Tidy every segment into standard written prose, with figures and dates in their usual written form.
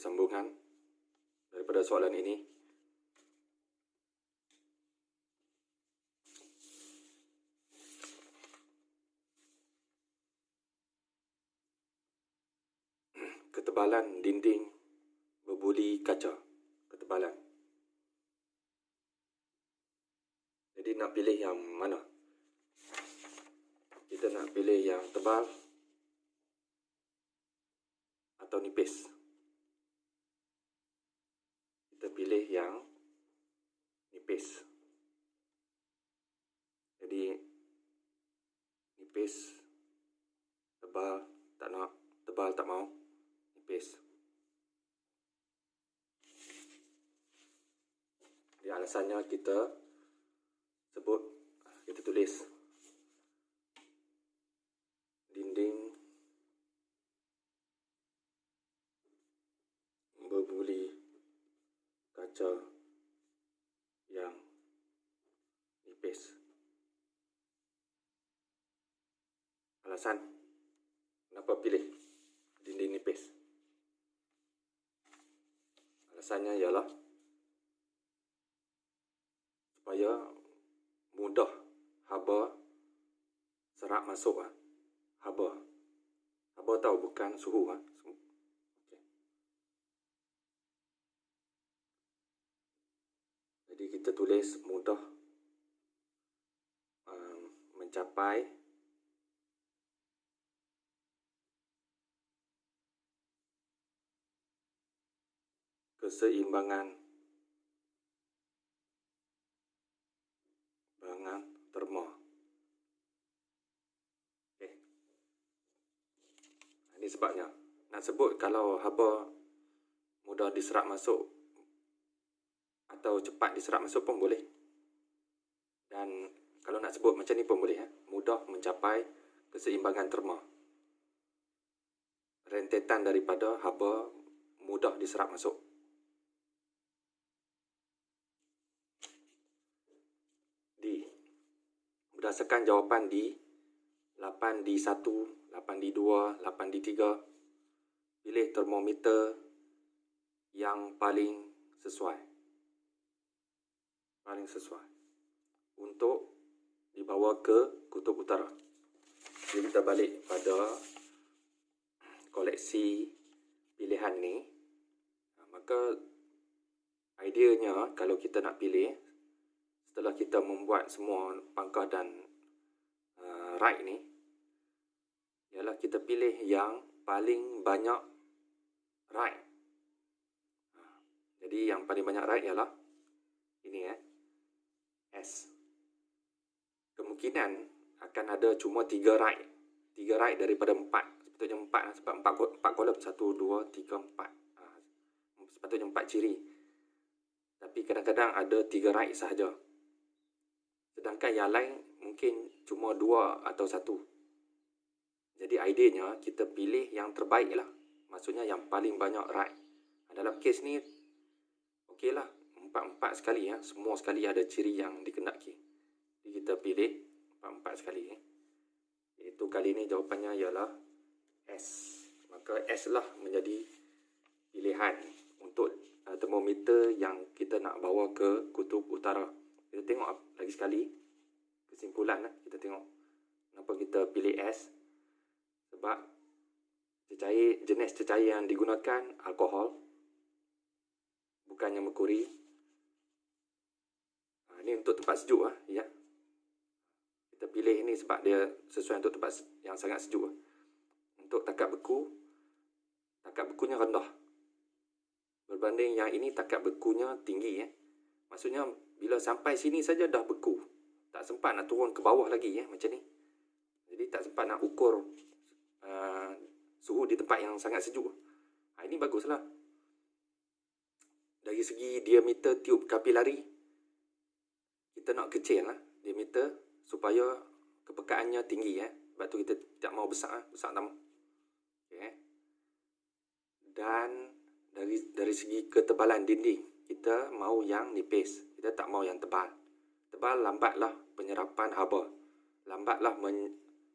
sambungan daripada soalan ini. Ketebalan dinding berbuli kaca. Ketebalan. Jadi nak pilih yang mana? Kita nak pilih yang tebal atau nipis? Kita pilih yang nipis. Jadi nipis, tebal tak nak, tebal tak mau, nipis. Jadi alasannya kita sebut, kita tulis dinding berbuli kaca yang nipis. Alasan kenapa pilih dinding nipis? Alasannya ialah supaya mudah haba serap masuk. Haba tahu bukan suhu. Okay. Jadi kita tulis mudah mencapai keseimbangan terma. Okay. Ini sebabnya. Nak sebut kalau haba mudah diserap masuk atau cepat diserap masuk pun boleh. Dan kalau nak sebut macam ni pun boleh. Mudah mencapai keseimbangan terma. Rentetan daripada haba mudah diserap masuk. Berdasarkan jawapan di 8D1, 8D2, 8D3, pilih termometer yang paling sesuai. Paling sesuai untuk dibawa ke kutub utara. Jadi kita balik pada koleksi pilihan ni. Maka ideanya kalau kita nak pilih, setelah kita membuat semua pangkah dan right ni, ialah kita pilih yang paling banyak right. Jadi yang paling banyak right ialah ini S. Kemungkinan akan ada cuma 3 right. 3 right daripada 4. Sepatutnya 4 sebab 4 kolom. 1, 2, 3, 4. Sepatutnya 4 ciri. Tapi kadang-kadang ada 3 right sahaja. Sedangkan yang lain mungkin cuma 2 atau 1. Jadi idenya kita pilih yang terbaik lah. Maksudnya yang paling banyak right. Dalam kes ni, okey lah. 4 sekali. Semua sekali ada ciri yang dikendaki. Jadi kita pilih 4 sekali. Iaitu kali ni jawapannya ialah S. Maka S lah menjadi pilihan untuk termometer yang kita nak bawa ke kutub utara. Kita tengok lagi sekali kesimpulan. Kita tengok kenapa kita pilih S. Sebab jenis cecair yang digunakan alkohol, bukannya merkuri. Ini untuk tempat sejuk. Ya. Kita pilih ini sebab dia sesuai untuk tempat yang sangat sejuk. Untuk takat beku, takat bekunya rendah. Berbanding yang ini takat bekunya tinggi. Maksudnya bila sampai sini saja dah beku. Tak sempat nak turun ke bawah lagi macam ni. Jadi tak sempat nak ukur suhu di tempat yang sangat sejuk. Ini baguslah. Dari segi diameter tiub kapilari, kita nak kecil diameter supaya kepekaannya tinggi. Sebab tu kita tak mau besar tak mau. Okay. Dan dari segi ketebalan dinding, kita mau yang nipis. Kita tak mau yang tebal. Tebal lambatlah penyerapan haba. Lambatlah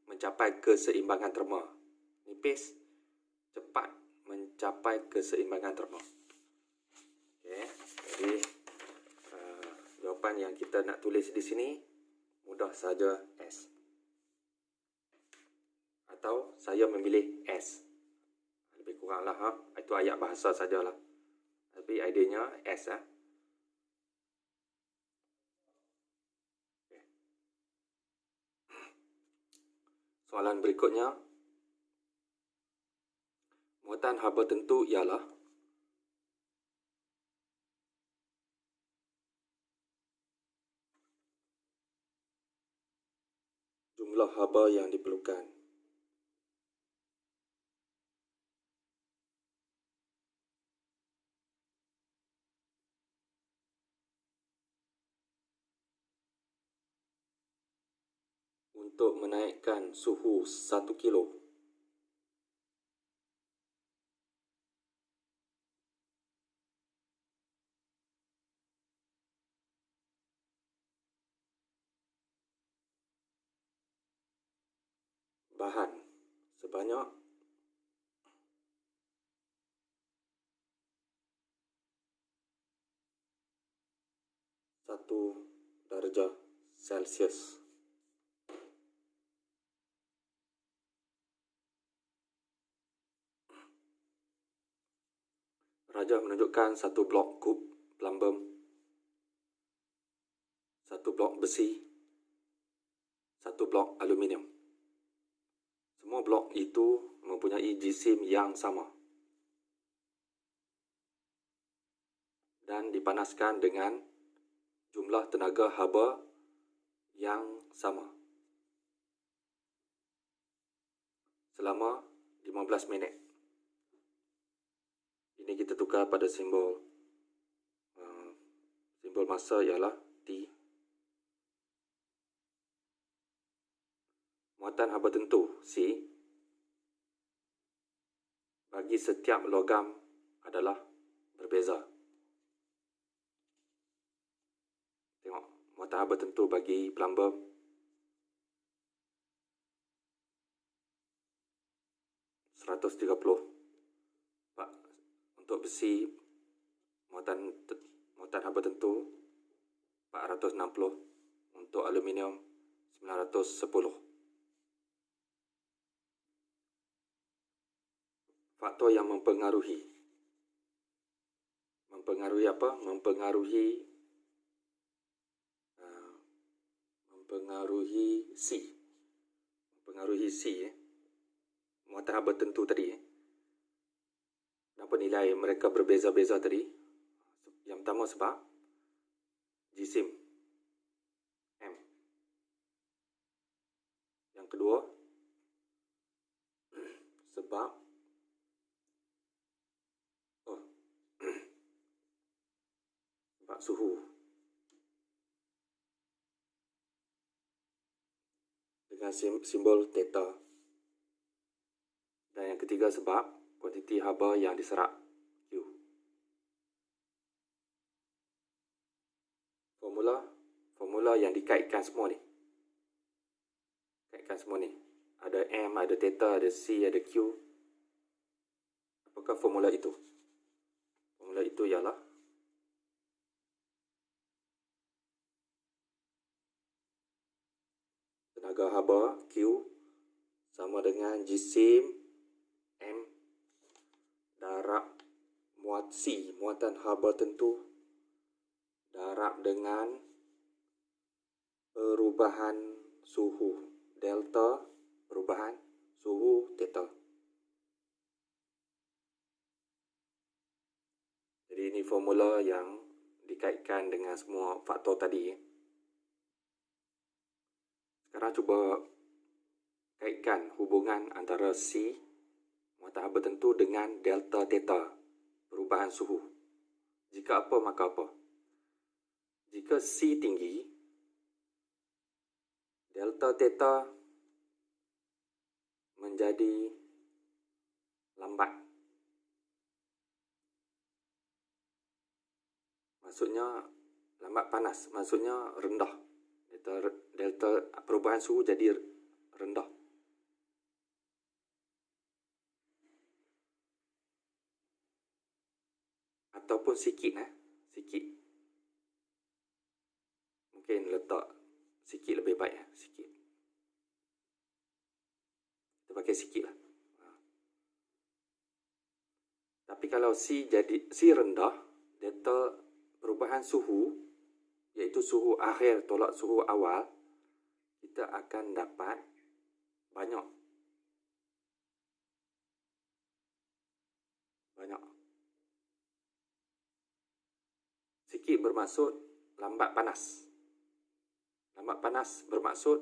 mencapai keseimbangan terma. Nipis cepat mencapai keseimbangan termo. Okey, jadi jawapan yang kita nak tulis di sini mudah saja S. Atau saya memilih S. Lebih kuranglah itu ayat bahasa sajalah. Tapi idenya S . Okay. Soalan berikutnya, muatan haba tentu ialah jumlah haba yang diperlukan. Untuk menaikkan suhu 1 kilo. Bahan sebanyak 1 darjah Celsius. Raja menunjukkan 1 blok kub plumbum, 1 blok besi, 1 blok aluminium. Semua blok itu mempunyai jisim yang sama dan dipanaskan dengan jumlah tenaga haba yang sama selama 15 minit. Ini kita tukar pada simbol masa ialah T. Muatan haba tentu C bagi setiap logam adalah berbeza. Tengok, muatan haba tentu bagi plumbum $130. Untuk besi, muatan haba tentu 460. Untuk aluminium 910. Faktor yang mempengaruhi apa? Mempengaruhi C. Mempengaruhi C. Muatan haba tentu tadi. Kenapa nilai mereka berbeza-beza tadi? Yang pertama sebab jisim M. Yang kedua sebab sebab suhu. Dengan simbol theta. Dan yang ketiga sebab kuantiti haba yang diserap Q. Formula yang dikaitkan semua ni. Ada M, ada theta, ada C, ada Q. Apakah formula itu? Formula itu ialah tenaga haba Q sama dengan jisim M darab muat C, muatan haba tentu, darab dengan perubahan suhu delta, perubahan suhu theta. Jadi ini formula yang dikaitkan dengan semua faktor tadi. Sekarang cuba kaitkan hubungan antara C, muatan haba tentu, dengan delta theta, perubahan suhu. Jika apa, maka apa? Jika C tinggi, delta theta menjadi lambat. Maksudnya lambat panas, maksudnya rendah. Delta perubahan suhu jadi rendah. ataupun sikit sikit. Mungkin letak sikit lebih baik sikit. Kita pakai sikit lah. Tapi kalau C rendah, data perubahan suhu, iaitu suhu akhir tolak suhu awal, kita akan dapat banyak. Sikit bermaksud lambat panas. Lambat panas bermaksud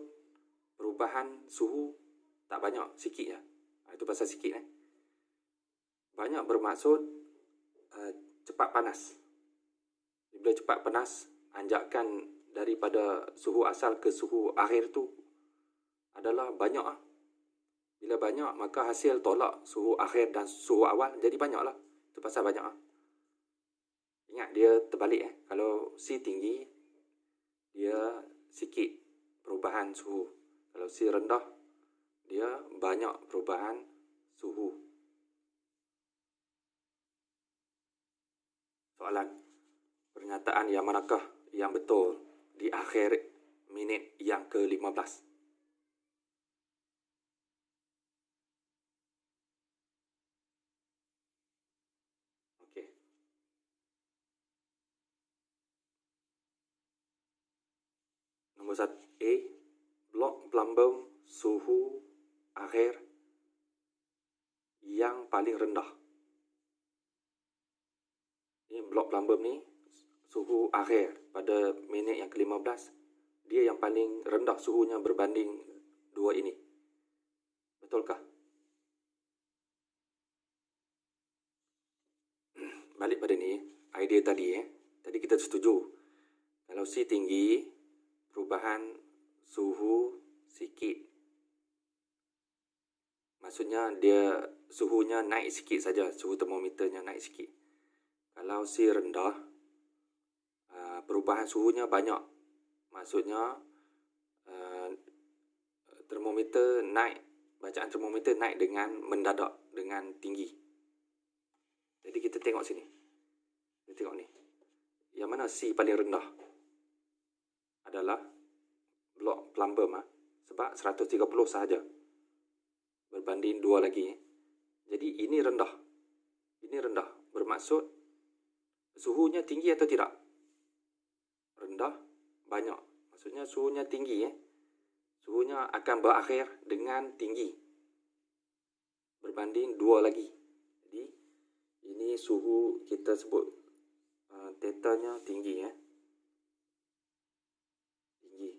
perubahan suhu tak banyak, sikit je. Itu pasal sikit. Banyak bermaksud cepat panas. Bila cepat panas, anjakan daripada suhu asal ke suhu akhir tu adalah banyak. Bila banyak, maka hasil tolak suhu akhir dan suhu awal jadi banyak lah. Itu pasal banyak. Ingat, dia terbalik. Kalau C tinggi, dia sikit perubahan suhu. Kalau C rendah, dia banyak perubahan suhu. Soalan, pernyataan yang manakah yang betul di akhir minit yang ke-15? Okey. Nombor 1 A, blok pelambung suhu akhir yang paling rendah. Ini blok pelambung ni suhu akhir pada minit yang ke-15, dia yang paling rendah suhunya berbanding dua ini. Betulkah? Balik pada ni, idea tadi tadi kita setuju. Kalau C tinggi, perubahan suhu sikit. Maksudnya dia suhunya naik sikit saja, suhu termometernya naik sikit. Kalau C rendah, perubahan suhunya banyak. Maksudnya termometer naik, bacaan termometer naik dengan mendadak, dengan tinggi. Jadi kita tengok sini. Kita tengok ni. Yang mana C paling rendah? Adalah blok plumbum, sebab 130 sahaja berbanding 2 lagi. Jadi ini rendah. Ini rendah. Bermaksud suhunya tinggi atau tidak? Rendah, banyak. Maksudnya suhunya tinggi. Suhunya akan berakhir dengan tinggi berbanding 2 lagi. Jadi ini suhu kita sebut tetanya tinggi. Tinggi.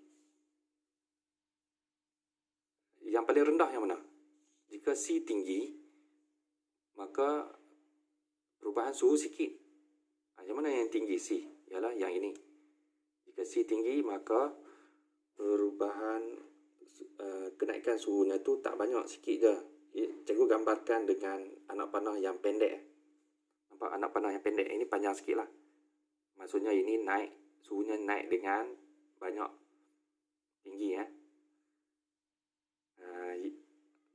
Yang paling rendah yang mana? Jika C tinggi, maka perubahan suhu sikit. Yang mana yang tinggi C? Ialah yang ini. Jika C tinggi, maka perubahan kenaikan suhunya tu tak banyak, sikit je. Cikgu gambarkan dengan anak panah yang pendek. Nampak anak panah yang pendek? Ini panjang sikit lah. Maksudnya ini naik, suhunya naik dengan banyak, tinggi.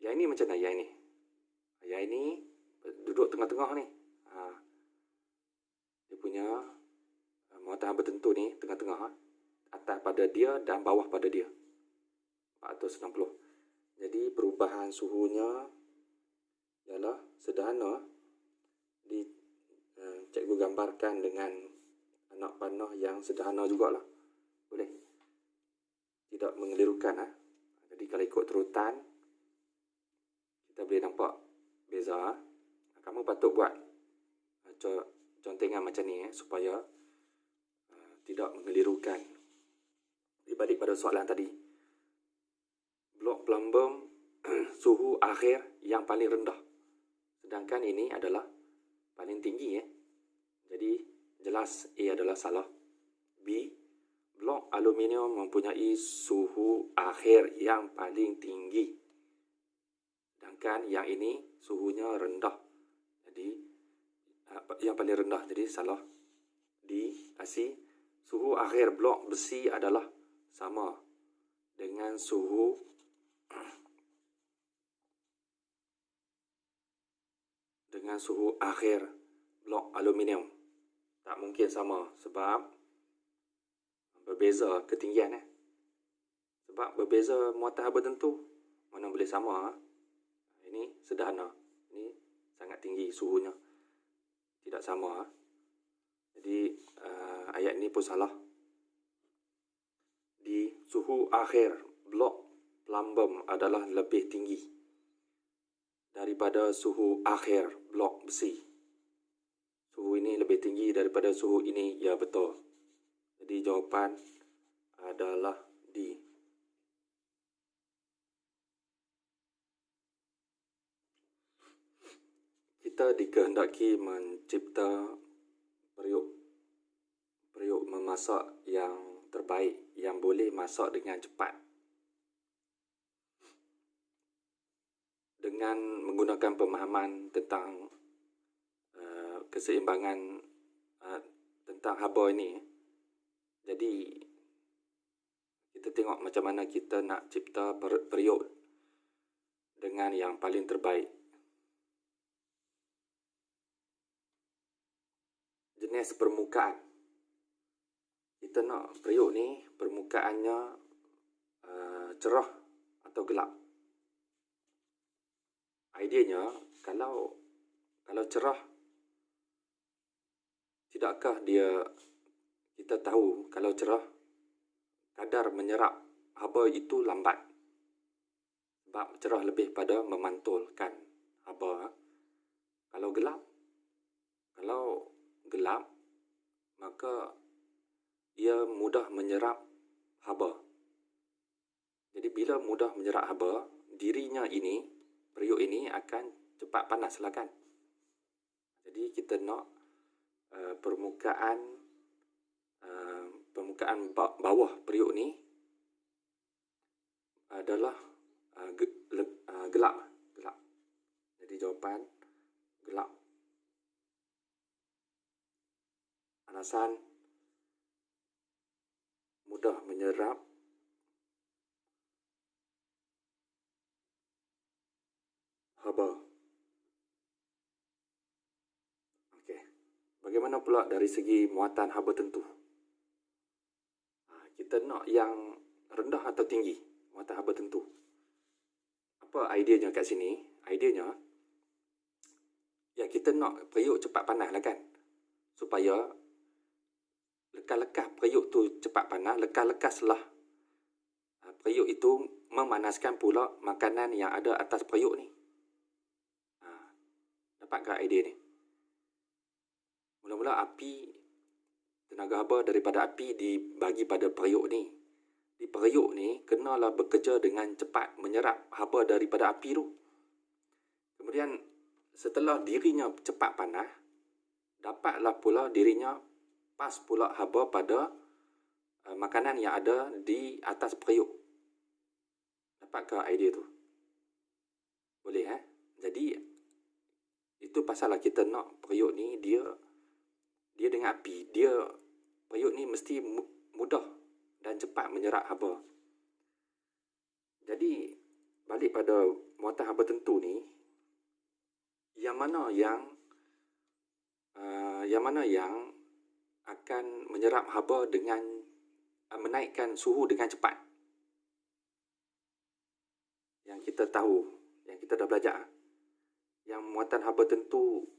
Yang ini macam mana? Yang ini. Yang ini duduk tengah-tengah ni. Dia punya muatan bertentu ni tengah-tengah. Atas pada dia dan bawah pada dia. 460. Jadi perubahan suhunya ialah sederhana. Cikgu gambarkan dengan anak panah yang sederhana jugalah. Boleh? Tidak mengelirukan. Jadi kalau ikut turutan, kita boleh nampak beza. Kamu patut buat contengan macam ni supaya tidak mengelirukan. Dibalik pada soalan tadi, blok plumbum suhu akhir yang paling rendah, sedangkan ini adalah paling tinggi. Jadi jelas A adalah salah. B, blok aluminium mempunyai suhu akhir yang paling tinggi, sedangkan yang ini suhunya rendah. Jadi yang paling rendah, jadi salah. D, C, suhu akhir blok besi adalah sama dengan suhu akhir blok aluminium. Tak mungkin sama sebab berbeza ketinggian. Sebab berbeza muatan haba tentu, mana boleh sama. Ini sederhana. Ini sangat tinggi suhunya. Tidak sama. Jadi ayat ini pun salah. Di suhu akhir blok plumbum adalah lebih tinggi daripada suhu akhir blok besi. Suhu ini lebih tinggi daripada suhu ini. Ya, betul. Jadi jawapan adalah D. Kita dikehendaki mencipta periuk memasak yang terbaik, yang boleh masak dengan cepat. Dengan menggunakan pemahaman tentang keseimbangan tentang haba ini. Jadi kita tengok macam mana kita nak cipta periuk dengan yang paling terbaik. Jenis permukaan. Kita nak periuk ni permukaannya cerah atau gelap. Ideanya kalau cerah, tidakkah kita tahu kalau cerah kadar menyerap haba itu lambat. Sebab cerah lebih pada memantulkan haba. Kalau gelap, maka ia mudah menyerap haba. Jadi bila mudah menyerap haba, dirinya ini, periuk ini akan cepat panas lah kan. Jadi kita nak permukaan bawah periuk ni adalah gelap. Jadi jawapan gelap. Alasan mudah menyerap haba. Okey. Bagaimana pula dari segi muatan haba tentu? Kita nak yang rendah atau tinggi muatan haba tentu. Apa ideanya kat sini? Ideanya, ya kita nak periuk cepat panas lah kan. Supaya lekas-lekas periuk tu cepat panas, lekas-lekaslah periuk itu memanaskan pula makanan yang ada atas periuk ni. Dapatkah idea ni? Mula-mula tenaga haba daripada api dibagi pada periuk ni. Di periuk ni kenalah bekerja dengan cepat menyerap haba daripada api tu. Kemudian setelah dirinya cepat panas, dapatlah pula dirinya pas pula haba pada makanan yang ada di atas periuk. Dapatkah idea tu? Boleh Jadi itu pasal kita nak periuk ni dia dengan api. Periuk ni mesti mudah dan cepat menyerap haba. Jadi balik pada muatan haba tentu ni, yang mana yang akan menyerap haba dengan menaikkan suhu dengan cepat? Yang kita tahu, yang kita dah belajar. Yang muatan haba tentu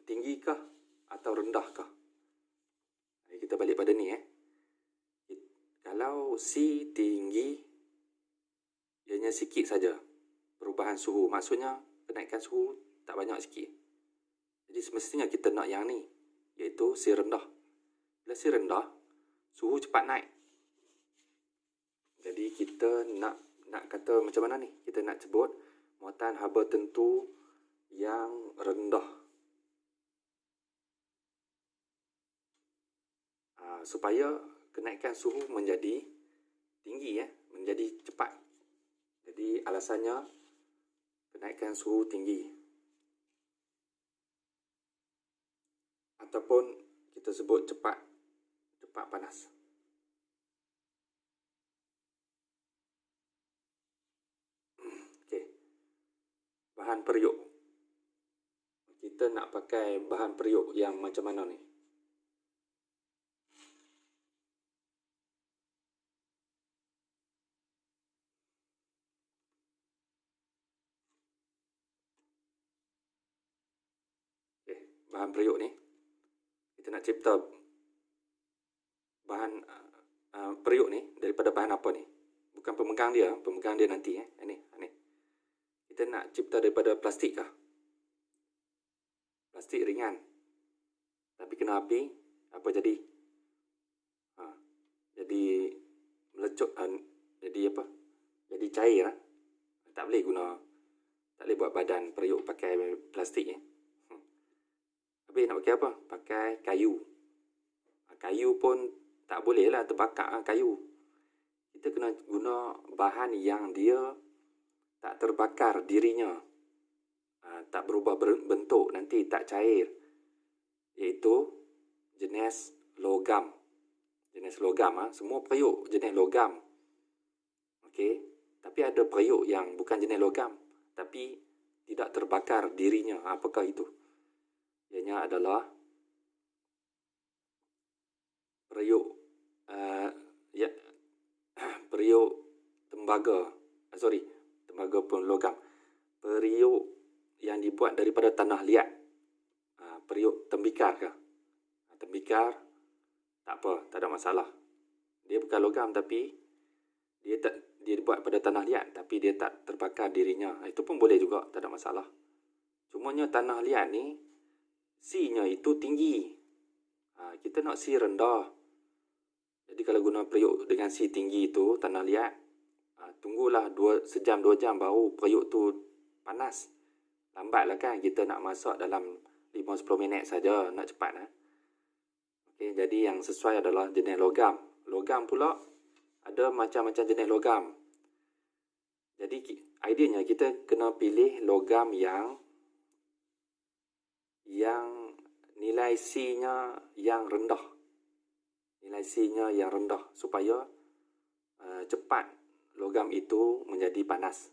tinggikah atau rendahkah? Kita balik pada ni. Kalau C tinggi, ianya sikit saja perubahan suhu. Maksudnya kenaikan suhu tak banyak sikit. Jadi semestinya kita nak yang ni, iaitu C rendah. Bila C rendah, suhu cepat naik. Jadi kita nak kata macam mana ni? Kita nak sebut muatan haba tentu yang rendah. Supaya kenaikan suhu menjadi tinggi, menjadi cepat. Jadi alasannya kenaikan suhu tinggi. Ataupun kita sebut cepat panas. Okey. Bahan periuk. Kita nak pakai bahan periuk yang macam mana ni? bahan periuk ni, kita nak cipta bahan periuk ni daripada bahan apa ni? Bukan pemegang dia nanti Ini. Kita nak cipta daripada plastik kah? Plastik ringan. Tapi kena api, apa jadi? Jadi melecut, jadi apa? Jadi cair lah. Tak boleh buat badan periuk pakai plastik Habis nak pakai apa? Pakai kayu. Kayu pun tak boleh lah terbakar kayu. Kita kena guna bahan yang dia tak terbakar dirinya, tak berubah bentuk, nanti tak cair, iaitu jenis logam. Semua periuk jenis logam. Okey, tapi ada periuk yang bukan jenis logam tapi tidak terbakar dirinya. Apakah itu? Ianya adalah periuk periuk tembaga. Tembaga pun logam. Periuk yang dibuat daripada tanah liat. Periuk tembikar ke? Tembikar tak apa, tak ada masalah. Dia bukan logam tapi dia dibuat pada tanah liat tapi dia tak terbakar dirinya. Itu pun boleh juga, tak ada masalah. Cumanya tanah liat ni C-nya itu tinggi. Kita nak C rendah. Jadi kalau guna periuk dengan C tinggi itu, tanah liat, tunggulah sejam 2 jam baru periuk tu panas. Lambatlah kan, kita nak masak dalam 5-10 minit saja, nak cepat Okey, jadi yang sesuai adalah jenis logam. Logam pula ada macam-macam jenis logam. Jadi ideanya kita kena pilih logam yang nilai C-nya yang rendah. Nilai C-nya yang rendah supaya cepat logam itu menjadi panas.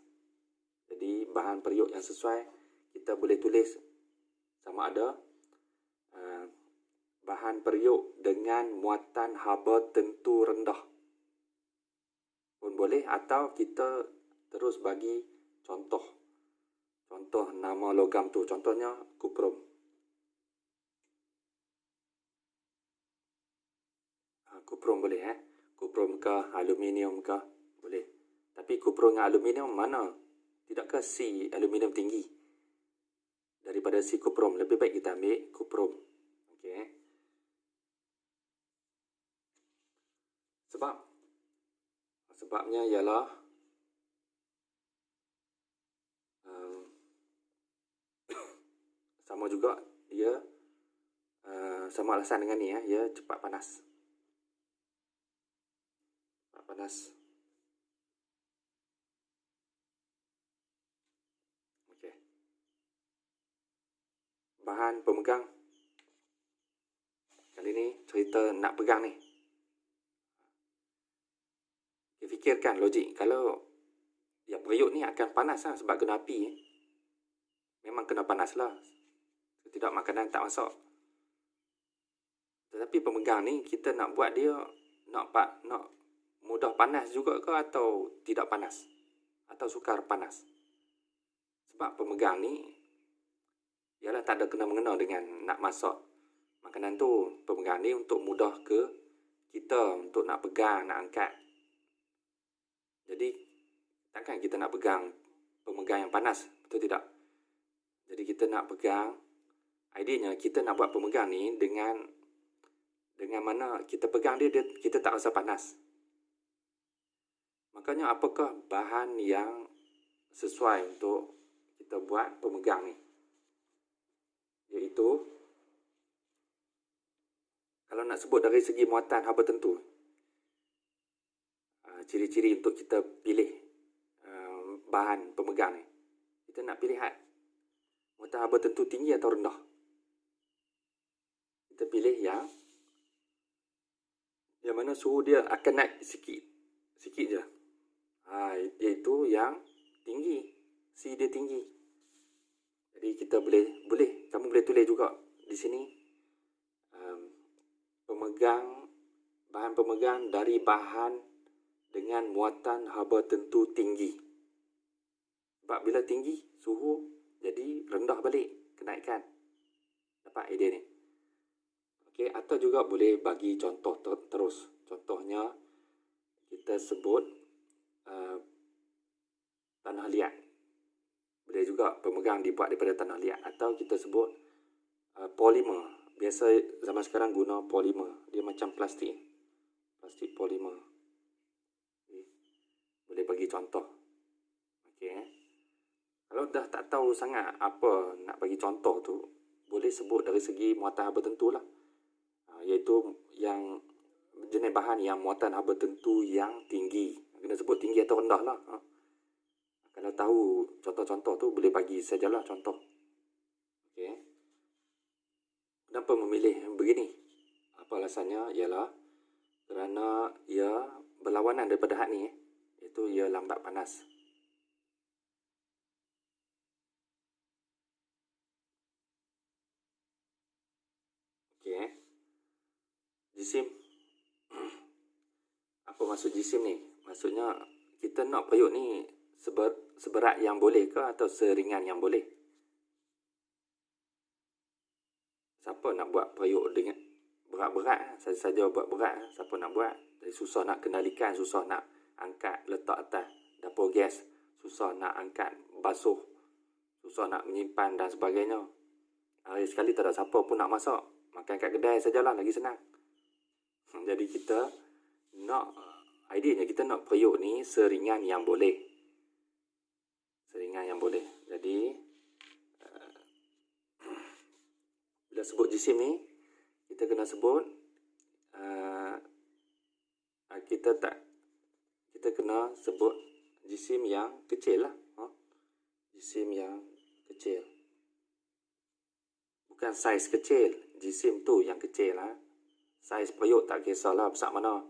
Jadi bahan periuk yang sesuai kita boleh tulis sama ada bahan periuk dengan muatan haba tentu rendah pun boleh, atau kita terus bagi contoh nama logam tu. Contohnya kuprum. Kuprum boleh kuprum ke aluminium ke boleh. Tapi kuprum dengan aluminium mana? Tidakkah C aluminium tinggi daripada C kuprum? Lebih baik kita ambil kuprum. Okey. Sebabnya ialah sama juga dia sama alasan dengan ni dia cepat panas. Okey. Bahan pemegang. Kali ni cerita nak pegang ni. Fikirkan logik. Kalau periuk ni akan panas sebab kena api. Memang kena panas lah. Tidak makanan tak masak. Tetapi pemegang ni kita nak buat dia nak mudah panas juga ke atau tidak panas? Atau sukar panas? Sebab pemegang ni ialah tak ada kena-mengena dengan nak masak makanan tu. Pemegang ni untuk mudah ke kita untuk nak pegang, nak angkat. Jadi takkan kita nak pegang pemegang yang panas, betul tidak? Jadi kita nak pegang, ideanya kita nak buat pemegang ni dengan mana kita pegang dia kita tak rasa panas. Makanya apakah bahan yang sesuai untuk kita buat pemegang ni? Iaitu, kalau nak sebut dari segi muatan haba tentu, ciri-ciri untuk kita pilih bahan pemegang ni, kita nak pilih muatan haba tentu tinggi atau rendah. Kita pilih yang mana suhu dia akan naik sikit je, iaitu yang tinggi, C dia tinggi. Jadi kita kamu boleh tulis juga di sini bahan pemegang dari bahan dengan muatan haba tentu tinggi. Sebab bila tinggi suhu jadi rendah balik, kenaikkan. Dapat idea ni? Okey, atau juga boleh bagi contoh terus. Contohnya, kita sebut tanah liat. Boleh juga pemegang dibuat daripada tanah liat. Atau kita sebut polimer. Biasa zaman sekarang guna polimer. Dia macam plastik. Plastik polimer. Okay. Boleh bagi contoh. Okey. Kalau dah tak tahu sangat apa nak bagi contoh tu, boleh sebut dari segi muatan haba tentu lah. Iaitu yang jenis bahan yang muatan haba tentu yang tinggi. Kena sebut tinggi atau rendah lah. Kalau tahu contoh-contoh tu, boleh bagi sajalah contoh. Okey. Kenapa memilih begini? Apa alasannya? Ialah kerana ia berlawanan daripada hak ni. Iaitu ia lambat panas. Okey. Jisim. Apa maksud jisim ni? Maksudnya kita nak periuk ni seberat yang boleh ke atau seringan yang boleh? Siapa nak buat periuk dengan berat-berat? Saja buat berat. Siapa nak buat? Jadi susah nak kendalikan, susah nak angkat letak atas dapur gas, susah nak angkat basuh, susah nak menyimpan dan sebagainya. Hari sekali tak ada siapa pun nak masak. Makan kat kedai sajalah, lagi senang. Jadi kita nak, ideanya kita nak periuk ni seringan yang boleh. Seringan yang boleh. Jadi bila sebut jisim ni, kita kena sebut kita kena sebut jisim yang kecil lah. Jisim yang kecil. Bukan saiz kecil. Jisim tu yang kecil lah. Saiz periuk tak kisahlah besar mana.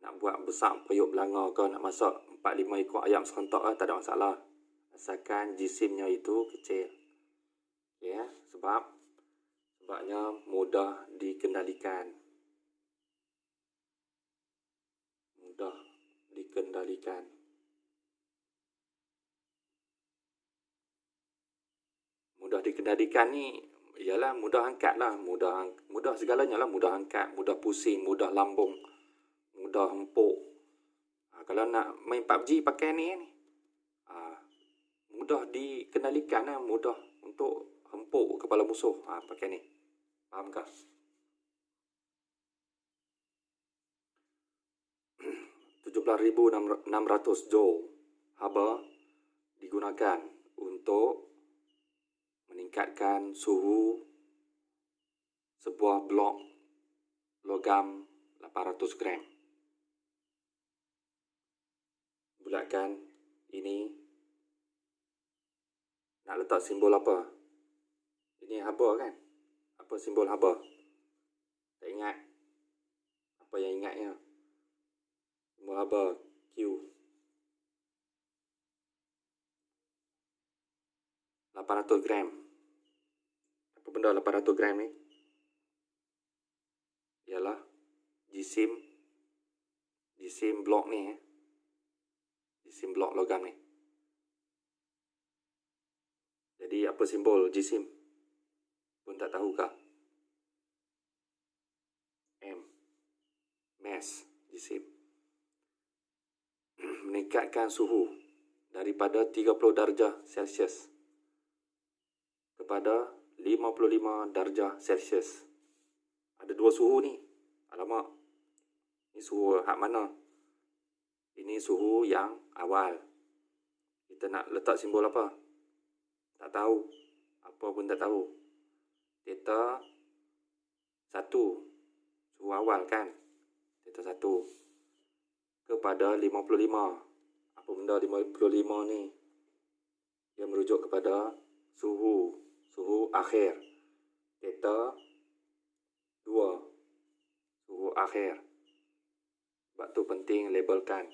Nak buat besar periuk belanga ke, nak masak 4-5 ekor ayam serentak tak ada masalah. Asalkan jisimnya itu kecil. Ya, sebabnya mudah dikendalikan. Mudah dikendalikan. Mudah dikendalikan ni ialah mudah angkat lah. Mudah segalanya lah. Mudah angkat, mudah pusing, mudah lambung, mudah empuk. Kalau nak main PUBG pakai ni, mudah dikendalikan lah. Mudah untuk empuk kepala musuh. Pakai ni. Fahamkah? 17,600 joule haba digunakan untuk meningkatkan suhu sebuah blok logam 800 gram. Bulatkan ini. Nak letak simbol apa? Ini haba kan? Apa simbol haba? Tak ingat? Apa yang ingatnya? Simbol haba Q. 800 gram. Apa benda 800 gram ni? Ialah jisim blok ni. Jisim blok logam ni. Jadi apa simbol jisim? Pun tak tahukah? M. Mass. Jisim. Meningkatkan suhu daripada 30 darjah Celsius kepada 55 darjah Celsius. Ada dua suhu ni. Alamak. Ini suhu hak mana? Ini suhu yang awal. Kita nak letak simbol apa? Tak tahu. Apa pun tak tahu. Theta 1. Suhu awal kan? Theta 1. Kepada 55. Apa benda 55 ni? Ia merujuk kepada suhu akhir. Theta 2. Suhu akhir. Sebab tu penting labelkan.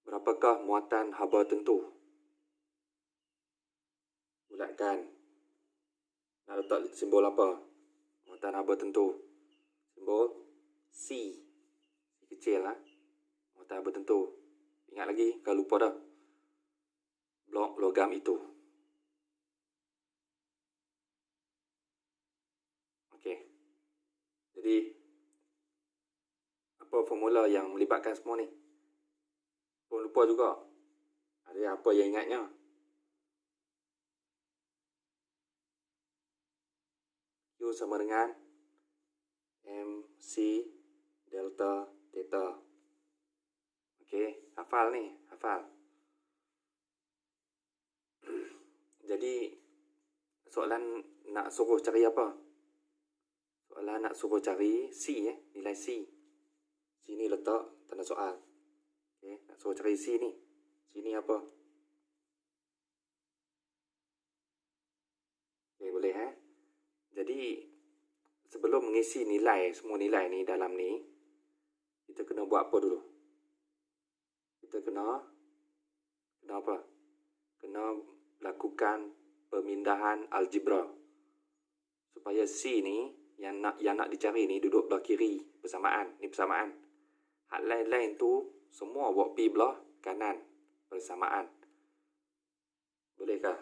Berapakah muatan haba tentu? Bulatkan. Nak letak simbol apa? Muatan haba tentu. Simbol C. Kecil lah. Muatan haba tentu. Ingat lagi, kalau lupa dah. Blok logam itu. Jadi, apa formula yang melibatkan semua ni? Pun lupa juga. Ada apa yang ingatnya? Q sama dengan MC delta theta. Okey, hafal ni, hafal. Jadi, soalan nak suruh cari apa? Soalan nak suruh cari C, nilai C. C ni letak tanda soal. Okey, nak suruh cari C ni. C ni apa? Okey, boleh Jadi, sebelum mengisi nilai, semua nilai ni dalam ni, kita kena buat apa dulu? Kita kena apa? Kena lakukan pemindahan algebra. Supaya C ni, yang nak dicari ni duduk belah kiri bersamaan. Ni persamaan. Hak lain-lain tu, semua buat pi belah kanan bersamaan. Bolehkah?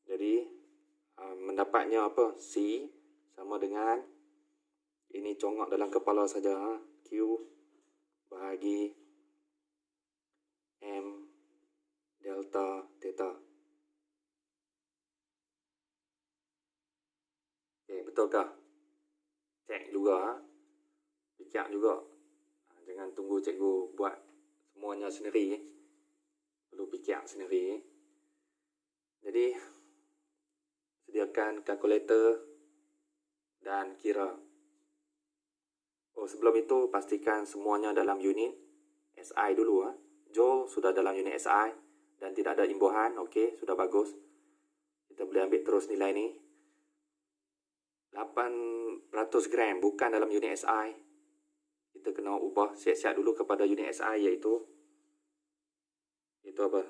Jadi, mendapatnya apa? C sama dengan, ini congak dalam kepala saja, Q bahagi M delta theta. Okey, betulkah? Cek juga, fikir juga. Jangan tunggu cikgu buat semuanya sendiri. Perlu fikir sendiri. Jadi, sediakan kalkulator dan kira. Oh, sebelum itu pastikan semuanya dalam unit SI dulu. Joule sudah dalam unit SI dan tidak ada imbuhan. Okey, sudah bagus. Kita boleh ambil terus nilai ni. 800 gram bukan dalam unit SI. Kita kena ubah siap-siap dulu kepada unit SI, iaitu apa?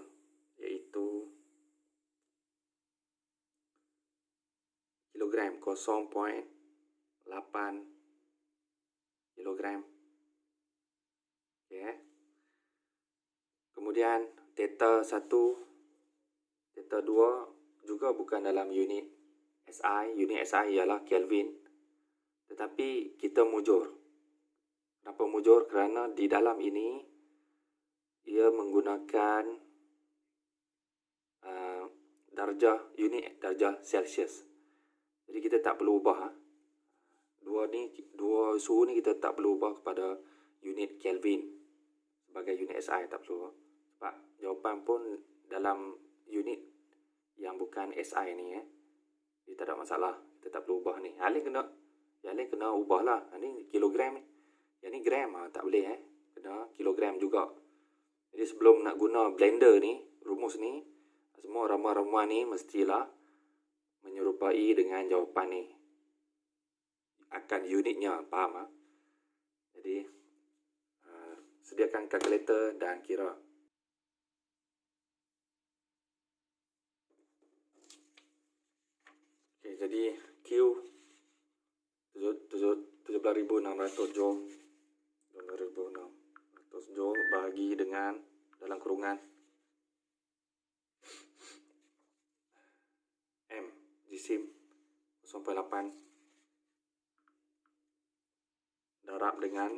Iaitu kilogram, 0.8 kilogram. Okay. Kemudian theta 1, theta 2 juga bukan dalam unit SI. Unit SI ialah Kelvin. Tetapi kita mujur. Kenapa mujur? Kerana di dalam ini ia menggunakan unit darjah Celsius. Jadi kita tak perlu ubah. Dua suhu ni kita tak perlu ubah kepada unit Kelvin sebagai unit SI, tak perlu. Sebab jawapan pun dalam unit yang bukan SI ni dia tak ada masalah. Kita tak perlu ubah ni. Yang lain kena ubah lah. Ni kilogram ni. Yang ni gram tak boleh Kena kilogram juga. Jadi sebelum nak guna blender ni, rumus ni, semua ramuan-ramuan ni mestilah menyerupai dengan jawapan ni. Akan unitnya, faham? Jadi, sediakan kalkulator dan kira. Okay, jadi Q 17,600 joule. 17,600 joule bahagi dengan dalam kurungan M jisim 0.8 darab dengan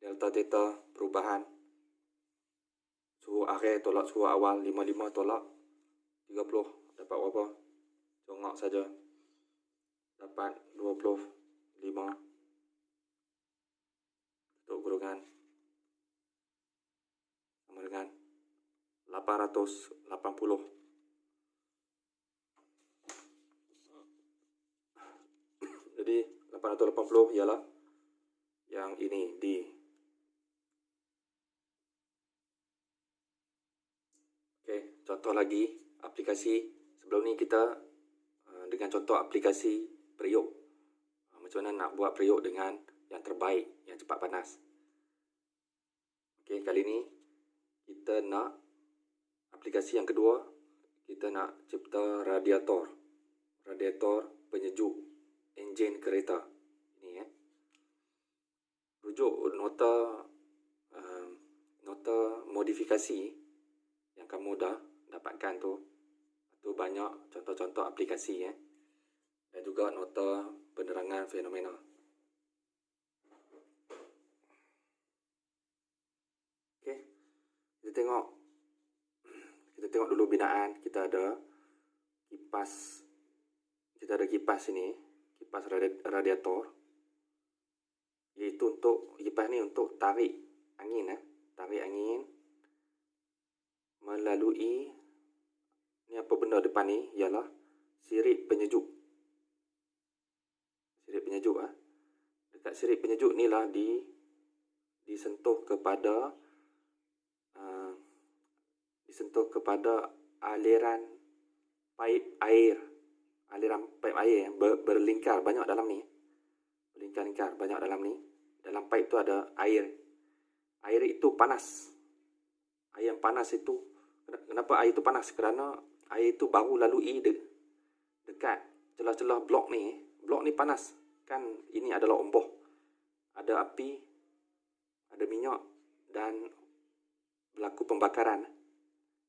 delta theta perubahan suhu akhir tolak suhu awal, 55 tolak 30 dapat berapa? Congak saja. Dapat 25 untuk kurungan sama dengan 880. Jadi 880 ialah yang ini, D. Okey, contoh lagi aplikasi. Sebelum ni kita dengan contoh aplikasi periuk. Macam mana nak buat periuk dengan yang terbaik, yang cepat panas. Okey, kali ni kita nak aplikasi yang kedua. Kita nak cipta radiator. Radiator penyejuk enjin kereta. Ini rujuk nota modifikasi yang kamu dah dapatkan tu banyak contoh-contoh aplikasi dan juga nota penerangan fenomena. Okey. Kita tengok dulu binaan. Kita ada kipas ini, kipas radiator. Iaitu kipas ni untuk tarik angin, tarik angin melalui ni apa benda depan ni ialah sirip penyejuk. Sirip penyejuk dekat sirip penyejuk ni lah disentuh kepada aliran paip air. Aliran paip air yang berlingkar banyak dalam ni. Berlingkar-lingkar banyak dalam ni. Dalam paip tu ada air. Air itu panas. Air yang panas itu, kenapa air itu panas? Kerana air itu baru lalui dekat celah-celah blok ni. Blok ni panas. Kan ini adalah omboh. Ada api, ada minyak dan berlaku pembakaran.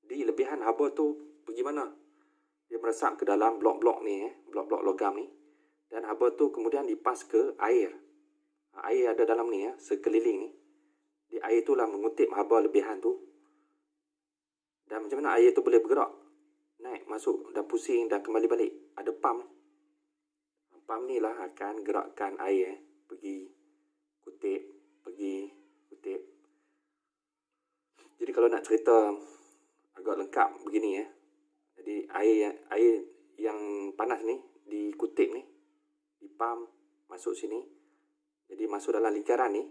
Di lebihan haba tu pergi mana? Dia meresap ke dalam blok-blok ni, blok-blok logam ni. Dan haba tu kemudian dipas ke air. Air ada dalam ni, sekeliling ni. Di air itulah mengutip haba lebihan tu. Dan macam mana air tu boleh bergerak? Naik, masuk, dan pusing, dan kembali balik. Ada pump. Pump ni lah akan gerakkan air. Pergi, kutip, pergi, kutip. Jadi kalau nak cerita agak lengkap begini, jadi air yang panas ni, dikutip ni, dipump, masuk sini. Jadi masuk dalam lingkaran ni.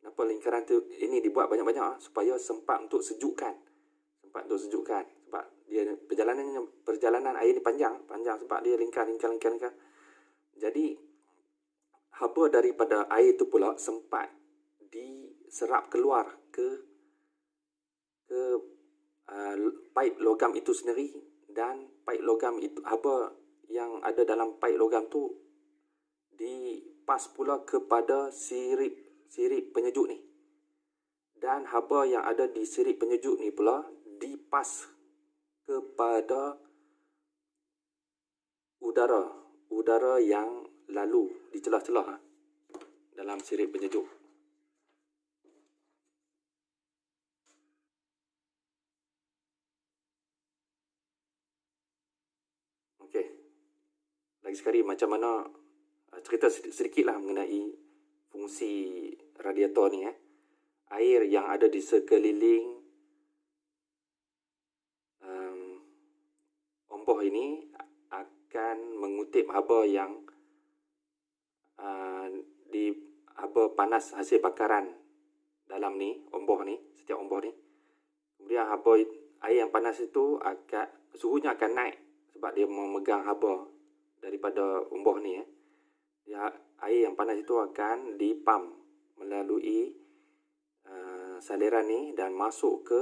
Kenapa lingkaran tu ini dibuat banyak-banyak? Supaya sempat untuk sejukkan. Sebab dia perjalanan air ni panjang sebab dia lingkar. Jadi haba daripada air tu pula sempat diserap keluar ke paip logam itu sendiri, dan paip logam itu, haba yang ada dalam paip logam tu dipas pula kepada sirip penyejuk ni. Dan haba yang ada di sirip penyejuk ni pula dipas kepada udara yang lalu di celah-celah dalam sirip penyejuk. Okey. Lagi sekali macam mana cerita sedikitlah mengenai fungsi radiator ni. Air yang ada di sekeliling omboh ini akan mengutip haba yang di haba panas hasil bakaran dalam ni, omboh ni, setiap omboh ni. Kemudian haba air yang panas itu suhunya akan naik sebab dia memegang haba daripada omboh ni. Air yang panas itu akan dipump melalui saliran ni dan masuk ke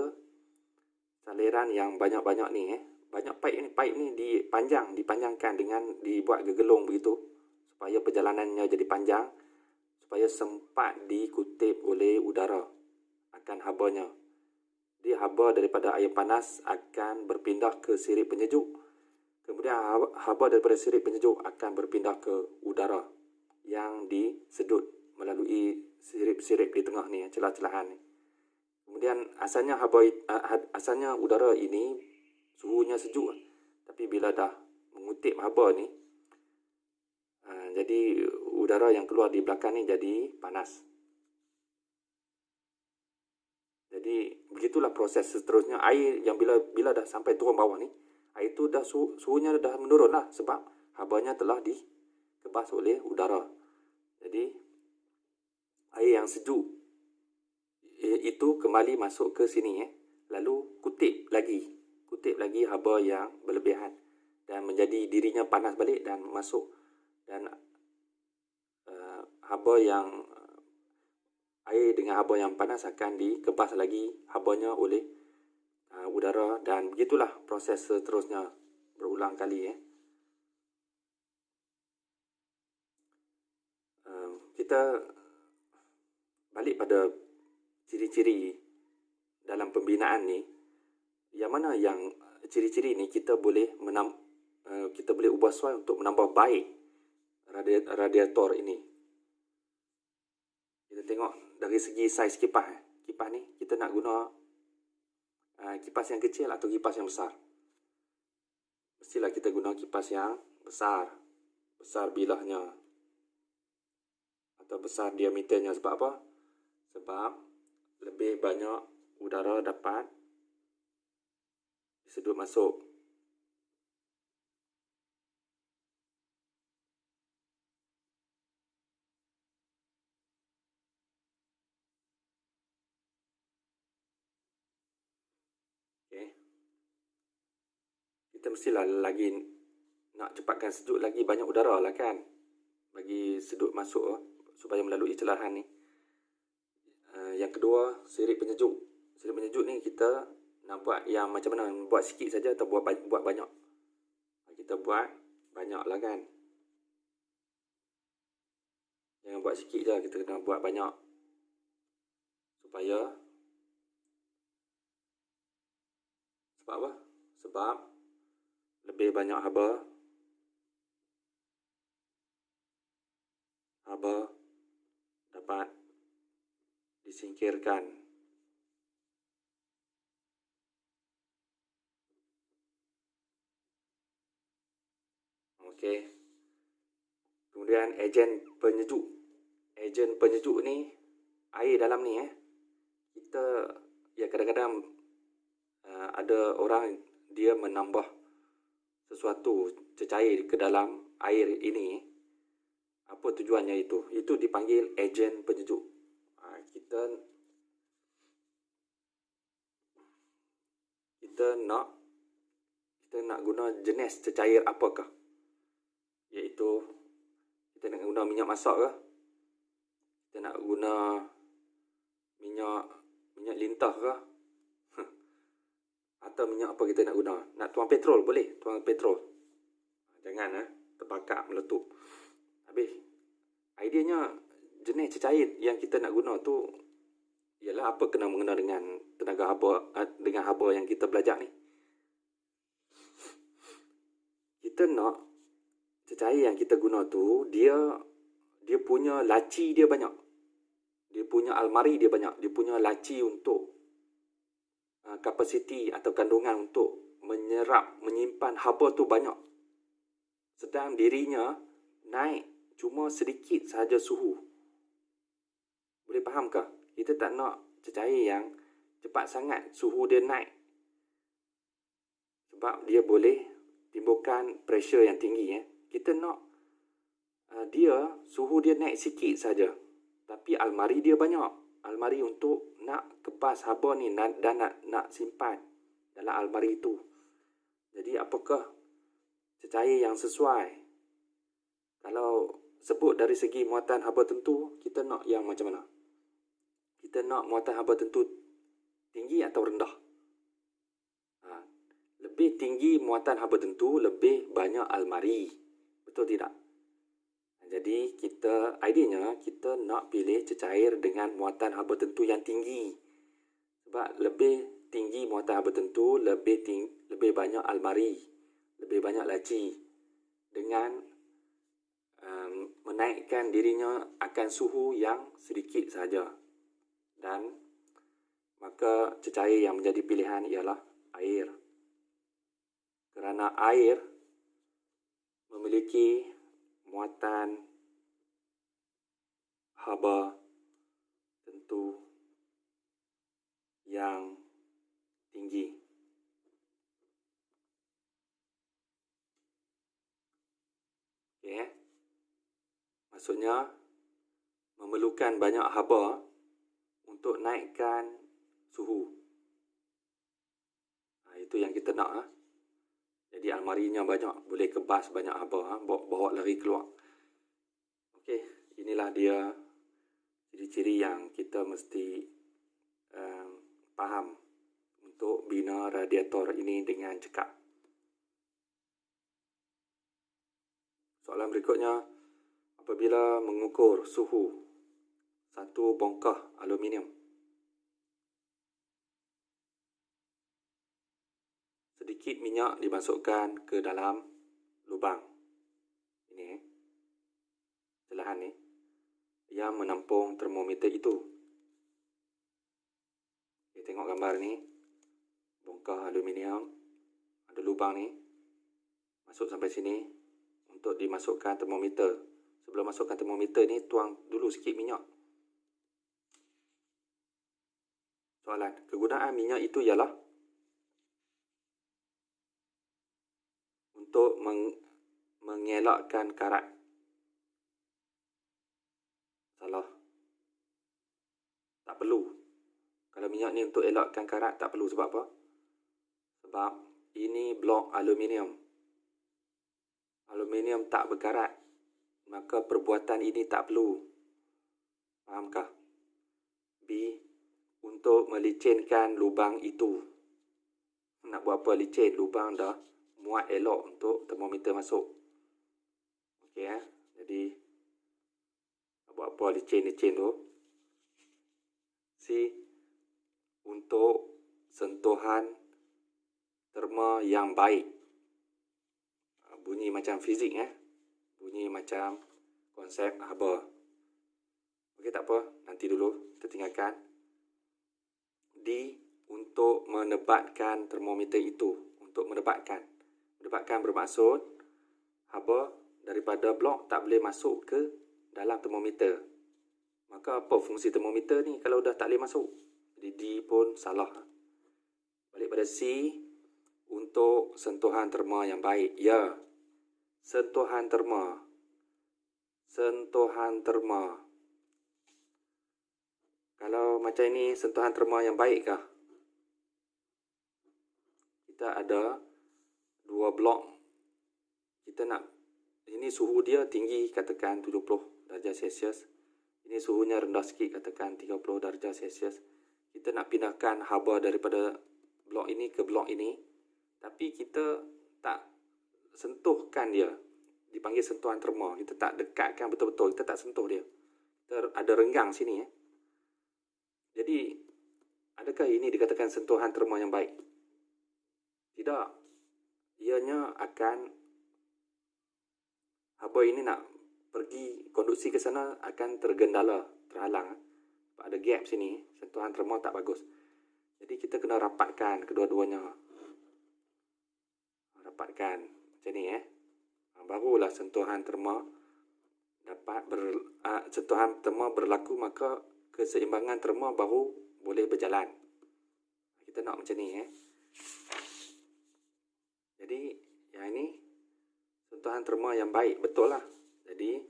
saliran yang banyak-banyak ni. Banyak paip ni dipanjangkan dengan dibuat gegelung begitu supaya perjalanannya jadi panjang, supaya sempat dikutip oleh udara akan habanya. Jadi haba daripada air panas akan berpindah ke sirip penyejuk. Kemudian haba daripada sirip penyejuk akan berpindah ke udara yang disedut melalui sirip-sirip di tengah ni, celah-celahan ni. Kemudian asalnya udara ini suhunya sejuk, tapi bila dah mengutip haba ni, jadi udara yang keluar di belakang ni jadi panas. Jadi begitulah proses seterusnya. Air yang bila dah sampai turun bawah ni, air tu dah suhunya dah menurun lah, sebab habanya telah dikebas oleh udara. Jadi air yang sejuk itu kembali masuk ke sini, lalu kutip lagi haba yang berlebihan dan menjadi dirinya panas balik dan masuk, dan air dengan haba yang panas akan dikebas lagi habanya oleh udara, dan begitulah proses seterusnya berulang kali. Kita balik pada ciri-ciri dalam pembinaan ni. Yang mana yang ciri-ciri ni kita boleh ubah soal untuk menambah baik radiator ini. Kita tengok dari segi saiz kipas. Kipas ni kita nak guna kipas yang kecil atau kipas yang besar. Mestilah kita guna kipas yang besar. Besar bilahnya. Atau besar diameternya. Sebab apa? Sebab lebih banyak udara dapat disedut masuk. Kita mestilah lagi nak cepatkan sejuk lagi banyak udara lah kan, bagi sedut masuk supaya melalui celahan ni. Yang kedua, sirip penyejuk. Sirip penyejuk ni kita nak buat yang macam mana? Buat sikit saja atau buat banyak? Kita buat banyak lah kan. Jangan buat sikit je, kita kena buat banyak. Sebab apa? Sebab lebih banyak haba dapat disingkirkan. Okey. Kemudian ejen penyejuk. Ejen penyejuk ni air dalam ni kita kadang-kadang ada orang dia menambah sesuatu cecair ke dalam air ini. Apa tujuannya itu? Itu dipanggil ejen penyejuk. Kita nak guna jenis cecair apakah? Iaitu kita nak guna minyak masak ke? Kita nak guna minyak lintah ke? Atau minyak apa kita nak guna? Nak tuang petrol boleh, tuang petrol. Jangan terbakar, meletup. Habis, ideanya jenis cecair yang kita nak guna tu ialah apa kena mengena dengan tenaga haba, dengan haba yang kita belajar ni. Kita nak cecair yang kita guna tu dia punya laci dia banyak. Dia punya almari dia banyak. Dia punya laci untuk kapasiti atau kandungan untuk menyimpan haba tu banyak. Sedang dirinya naik cuma sedikit sahaja suhu. Boleh fahamkah? Kita tak nak cecair yang cepat sangat suhu dia naik. Sebab dia boleh timbulkan pressure yang tinggi. Kita nak dia suhu dia naik sikit saja. Tapi almari dia banyak. Almari untuk nak kepas haba ni dan nak simpan dalam almari itu. Jadi apakah cecair yang sesuai? Kalau sebut dari segi muatan haba tentu, kita nak yang macam mana? Kita nak muatan haba tentu tinggi atau rendah? Lebih tinggi muatan haba tentu, lebih banyak almari. Betul tidak? Jadi ideanya kita nak pilih cecair dengan muatan haba tentu yang tinggi. Sebab lebih tinggi muatan haba tentu, lebih banyak almari, lebih banyak laci. Dengan menaikkan dirinya akan suhu yang sedikit saja. Dan maka cecair yang menjadi pilihan ialah air. Kerana air memiliki muatan haba tentu yang tinggi. Okay. Maksudnya memerlukan banyak haba untuk naikkan suhu. Itu yang kita nak. Jadi almarinya banyak, boleh kebas banyak haba, bawa lari keluar. Okey, inilah dia ciri-ciri yang kita mesti faham untuk bina radiator ini dengan cekap. Soalan berikutnya, apabila mengukur suhu satu bongkah aluminium, sedikit minyak dimasukkan ke dalam lubang. Ini celahan ni yang menampung termometer itu. Okay, tengok gambar ni. Bongkah aluminium. Ada lubang ni. Masuk sampai sini untuk dimasukkan termometer. Sebelum masukkan termometer ni, tuang dulu sikit minyak. Soalan, kegunaan minyak itu ialah untuk mengelakkan karat. Salah. Tak perlu. Kalau minyak ni untuk elakkan karat, tak perlu. Sebab apa? Sebab ini blok aluminium. Aluminium tak berkarat. Maka perbuatan ini tak perlu. Fahamkah? B. Untuk melicinkan lubang itu. Nak buat apa licin? Lubang dah muat elok untuk termometer masuk. Okey ya. Jadi nak buat apa licin-licin tu? C. Untuk sentuhan terma yang baik. Bunyi macam fizik ya. Bunyi macam konsep haba. Okey, tak apa. Nanti dulu kita tinggalkan. D. Untuk menebatkan termometer itu. Untuk menebatkan. Menebatkan bermaksud haba daripada blok tak boleh masuk ke dalam termometer. Maka apa fungsi termometer ni kalau dah tak boleh masuk? Jadi D pun salah. Balik pada C. Untuk sentuhan terma yang baik. Ya. Sentuhan terma. Sentuhan terma. Kalau macam ini sentuhan terma yang baik kah? Kita ada dua blok. Kita nak, ini suhu dia tinggi katakan 70 darjah Celsius. Ini suhunya rendah sikit katakan 30 darjah Celsius. Kita nak pindahkan haba daripada blok ini ke blok ini. Tapi kita tak sentuhkan dia. Dipanggil sentuhan terma. Kita tak dekatkan betul-betul. Kita tak sentuh dia. Kita ada renggang sini ya. Jadi, adakah ini dikatakan sentuhan terma yang baik? Tidak. Ianya akan, haba ini nak pergi konduksi ke sana akan tergendala, terhalang. Ada gap sini, sentuhan terma tak bagus. Jadi kita kena rapatkan kedua-duanya. Rapatkan macam ni barulah sentuhan terma dapat sentuhan terma berlaku, maka keseimbangan terma baru boleh berjalan. Kita nak macam ni Jadi yang ini sentuhan terma yang baik, betul lah. Jadi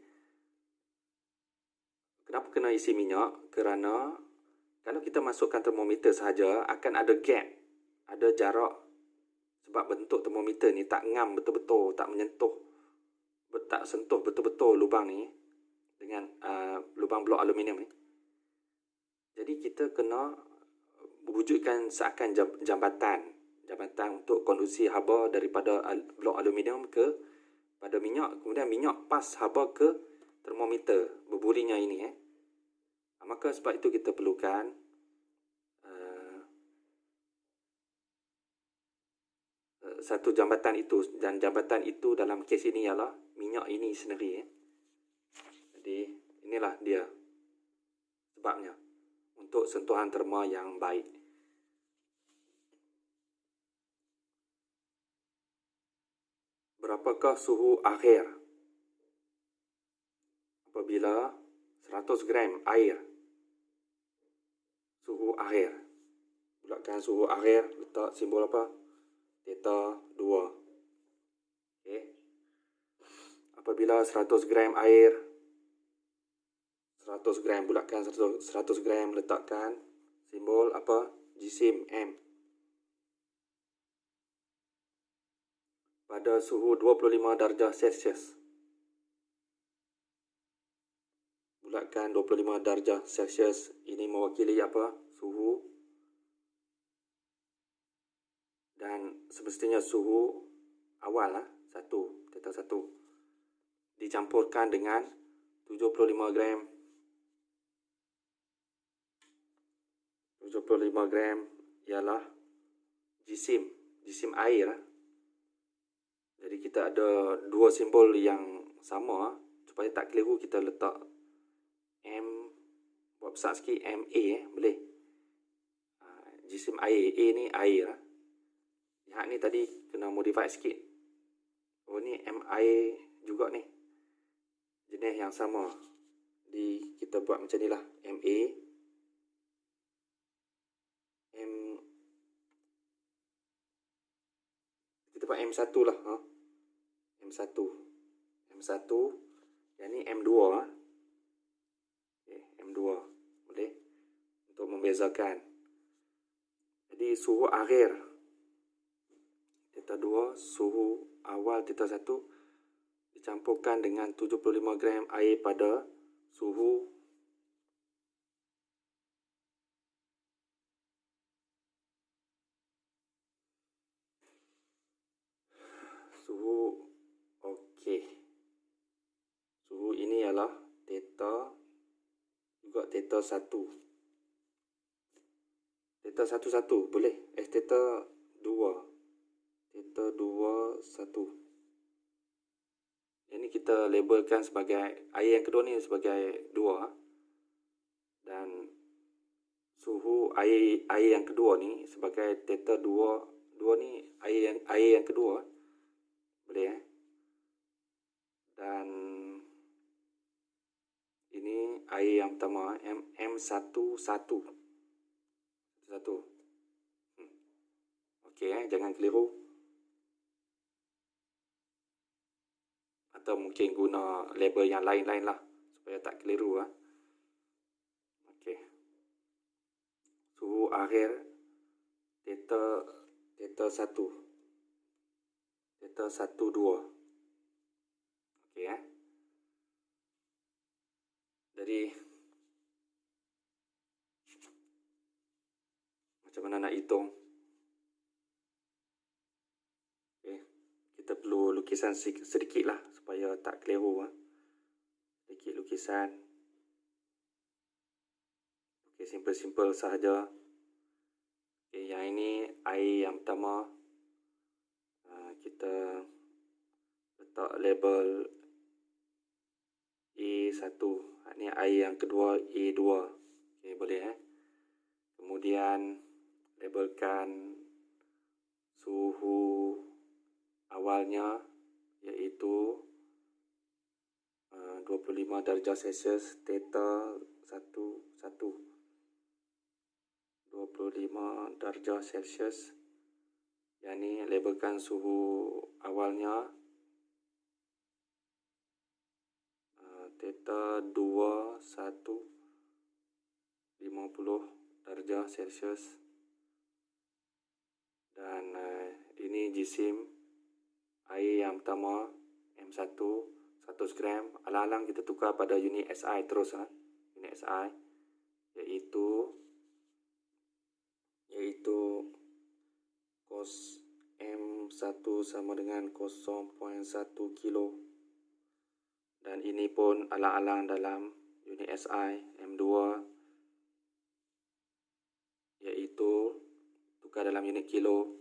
kenapa kena isi minyak? Kerana kalau kita masukkan termometer sahaja akan ada gap, ada jarak. Sebab bentuk termometer ni tak ngam betul-betul, tak menyentuh, tak sentuh betul-betul lubang ni dengan lubang blok aluminium ni. Jadi kita kena wujudkan seakan jambatan untuk konduksi haba daripada blok aluminium ke pada minyak. Kemudian minyak pas haba ke termometer berburinya ini Maka sebab itu kita perlukan satu jambatan itu, dan jambatan itu dalam kes ini ialah minyak ini sendiri Jadi inilah dia sebabnya untuk sentuhan terma yang baik. Berapakah suhu akhir apabila 100 gram air? Suhu akhir. Bulatkan suhu akhir, letak simbol apa? Theta 2. Okey. Apabila 100 gram air, 100 gram, bulatkan 100 gram, letakkan simbol apa? Jisim M. Pada suhu 25 darjah Celsius. Bulatkan 25 darjah Celsius. Ini mewakili apa? Suhu. Dan semestinya suhu awal 1, theta 1. Dicampurkan dengan 75 gram. 75 gram ialah jisim air. Jadi kita ada dua simbol yang sama, supaya tak keliru kita letak M, buat besar sikit, MA boleh. Jisim air, A ni air lah. Yang ni tadi kena modify sikit. Oh ni M air juga ni. Jenis yang sama. Jadi kita buat macam ni lah. MA. Kita buat M1 lah. M1. Yang ni M2 lah. Okay, M2. Boleh. Untuk membezakan. Jadi suhu akhir Theta 2, suhu awal Theta 1 dicampurkan dengan 75 gram air pada suhu okey. Suhu ini ialah Theta juga Theta 1. Theta 11 boleh. Theta 2. Theta 2, 1. Ini kita labelkan sebagai air yang kedua ni sebagai 2. Dan suhu air yang kedua ni sebagai Theta 2. 2 ni air yang kedua. Boleh Dan ini air yang pertama, M11. Okey, jangan keliru. Atau mungkin guna label yang lain-lain lah supaya tak keliru. Okey. Suhu akhir Theta 1. Theta 12. Okey Jadi macam mana nak hitung? Kita perlu lukisan sedikit lah supaya tak keliru. Sedikit lukisan. Okey, simple-simple sahaja. Okey, yang ini air yang pertama. Kita letak label A1. Ini air yang kedua, A2. Okey, boleh Kemudian labelkan suhu awalnya iaitu 25 darjah Celsius Theta 1. 25 darjah Celsius. Yang ni labelkan suhu awalnya Theta 2, 1. 50 darjah Celsius. Dan ini jisim air yang pertama, M1, 100 gram. Alang-alang kita tukar pada unit SI terus. Unit SI iaitu kos M1 sama dengan 0.1 kilo. Dan ini pun alang-alang dalam unit SI M2 iaitu tukar dalam unit kilo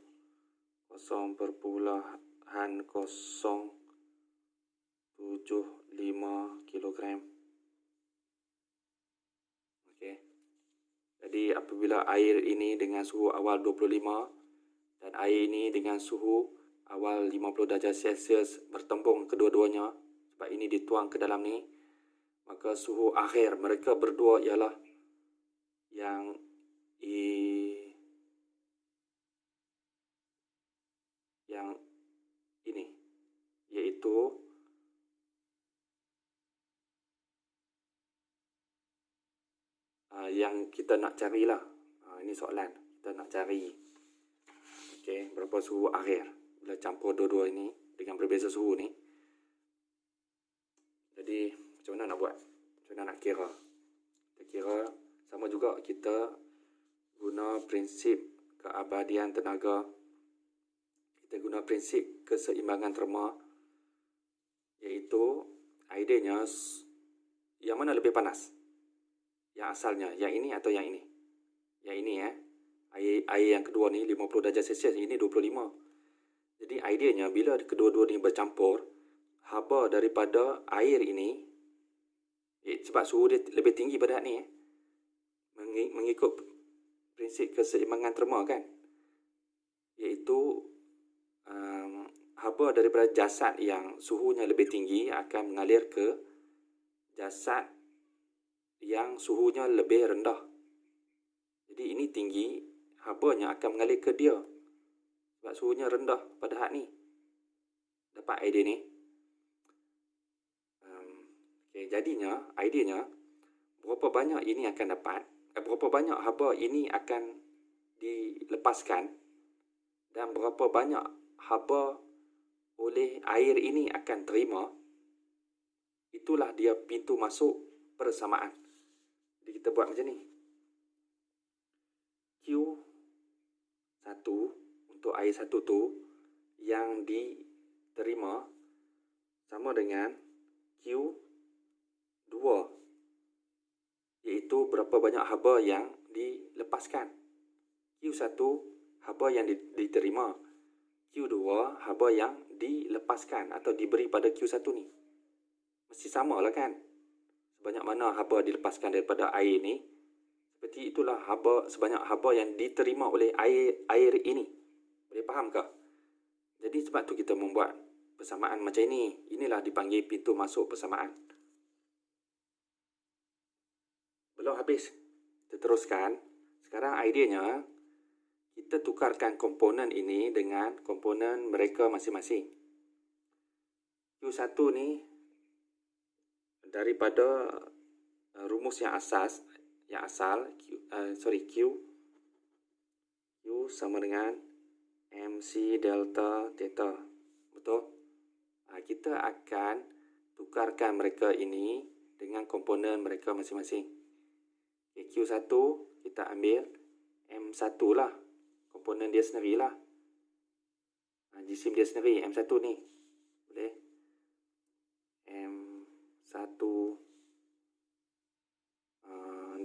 0.075 kilogram. Okey. Jadi apabila air ini dengan suhu awal 25 dan air ini dengan suhu awal 50 darjah Celsius bertembung kedua-duanya, sebab ini dituang ke dalam ni, maka suhu akhir mereka berdua ialah yang ini, iaitu yang kita nak carilah. Ini soalan kita nak cari. Okey, berapa suhu akhir bila campur dua-dua ini dengan berbeza suhu ni. Jadi macam mana nak buat? Macam mana nak kira? Kita kira sama juga, kita guna prinsip keabadian tenaga. Kita guna prinsip keseimbangan terma, iaitu idenya yang mana lebih panas? Yang asalnya, yang ini atau yang ini? Yang ini air yang kedua ni 50 darjah Celsius, ini 25. Jadi idenya bila kedua-dua ni bercampur, haba daripada air ini, sebab suhu dia lebih tinggi pada ni, mengikut prinsip keseimbangan terma kan, iaitu haba daripada jasad yang suhunya lebih tinggi akan mengalir ke jasad yang suhunya lebih rendah. Jadi ini tinggi, habanya akan mengalir ke dia sebab suhunya rendah pada hak ni. Dapat idea ni? Okay, jadinya, idenya, berapa banyak ini akan dapat, berapa banyak haba ini akan dilepaskan dan berapa banyak haba oleh air ini akan terima, itulah dia pintu masuk persamaan. Jadi kita buat macam ni. Q1 untuk air satu tu yang diterima sama dengan Q2, iaitu berapa banyak haba yang dilepaskan. Q1 haba yang diterima, Q2 haba yang dilepaskan atau diberi pada Q1 ni. Mesti sama lah kan? Sebanyak mana haba dilepaskan daripada air ni, seperti itulah sebanyak haba yang diterima oleh air ini. Boleh faham ke? Jadi sebab tu kita membuat persamaan macam ini. Inilah dipanggil pintu masuk persamaan. Belum habis. Kita teruskan. Sekarang idenya, kita tukarkan komponen ini dengan komponen mereka masing-masing. Q1 ni daripada rumus yang asal, Q sama dengan MC delta theta. Betul? Kita akan tukarkan mereka ini dengan komponen mereka masing-masing. Q1 kita ambil M1 lah. Komponen dia sendirilah. Jisim dia sendiri, M1 ni. Boleh? M1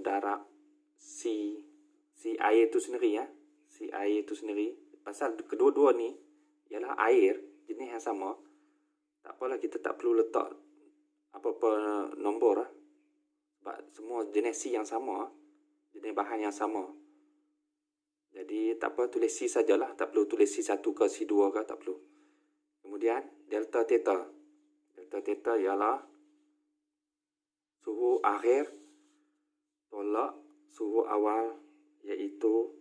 darab C air tu sendiri ya. Si air tu sendiri. Pasal kedua-dua ni ialah air, jenis yang sama. Tak apalah, kita tak perlu letak apa-apa nombor lah. Sebab semua jenis C yang sama, jenis bahan yang sama. Jadi tak apa, tulis C sajalah. Tak perlu tulis C1 ke C2 ke, tak perlu. Kemudian delta theta. Delta theta ialah suhu akhir tolak suhu awal, iaitu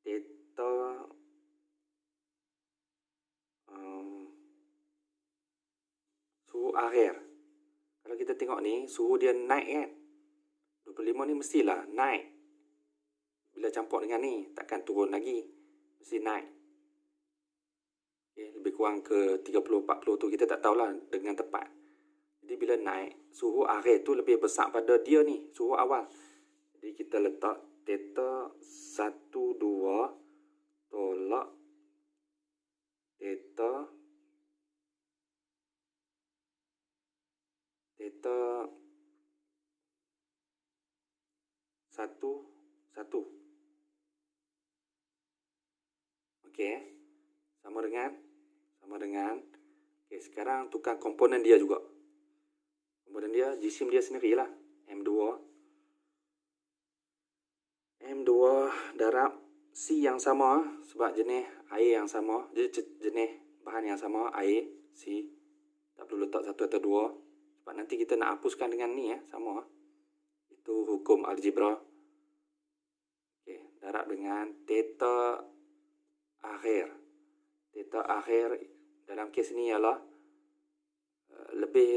theta suhu akhir. Kalau kita tengok ni, suhu dia naik kan. 25 ni mestilah naik. Bila campur dengan ni, takkan turun lagi. Mesti naik. Okay, lebih kurang ke 30-40 tu kita tak tahulah dengan tepat. Jadi bila naik, suhu akhir tu lebih besar pada dia ni, suhu awal. Jadi kita letak theta 1, 2 tolak theta 1, 1. Okey. Sama dengan. Okey, sekarang tukar komponen dia juga. Komponen dia, jisim dia sendirilah. M2 darab C yang sama, sebab jenis air yang sama, jenis bahan yang sama, air, C. Tak perlu letak 1 atau 2. Sebab nanti kita nak hapuskan dengan ni sama. Itu hukum algebra. Okey, darab dengan theta akhir. Theta akhir dalam kes ni ialah lebih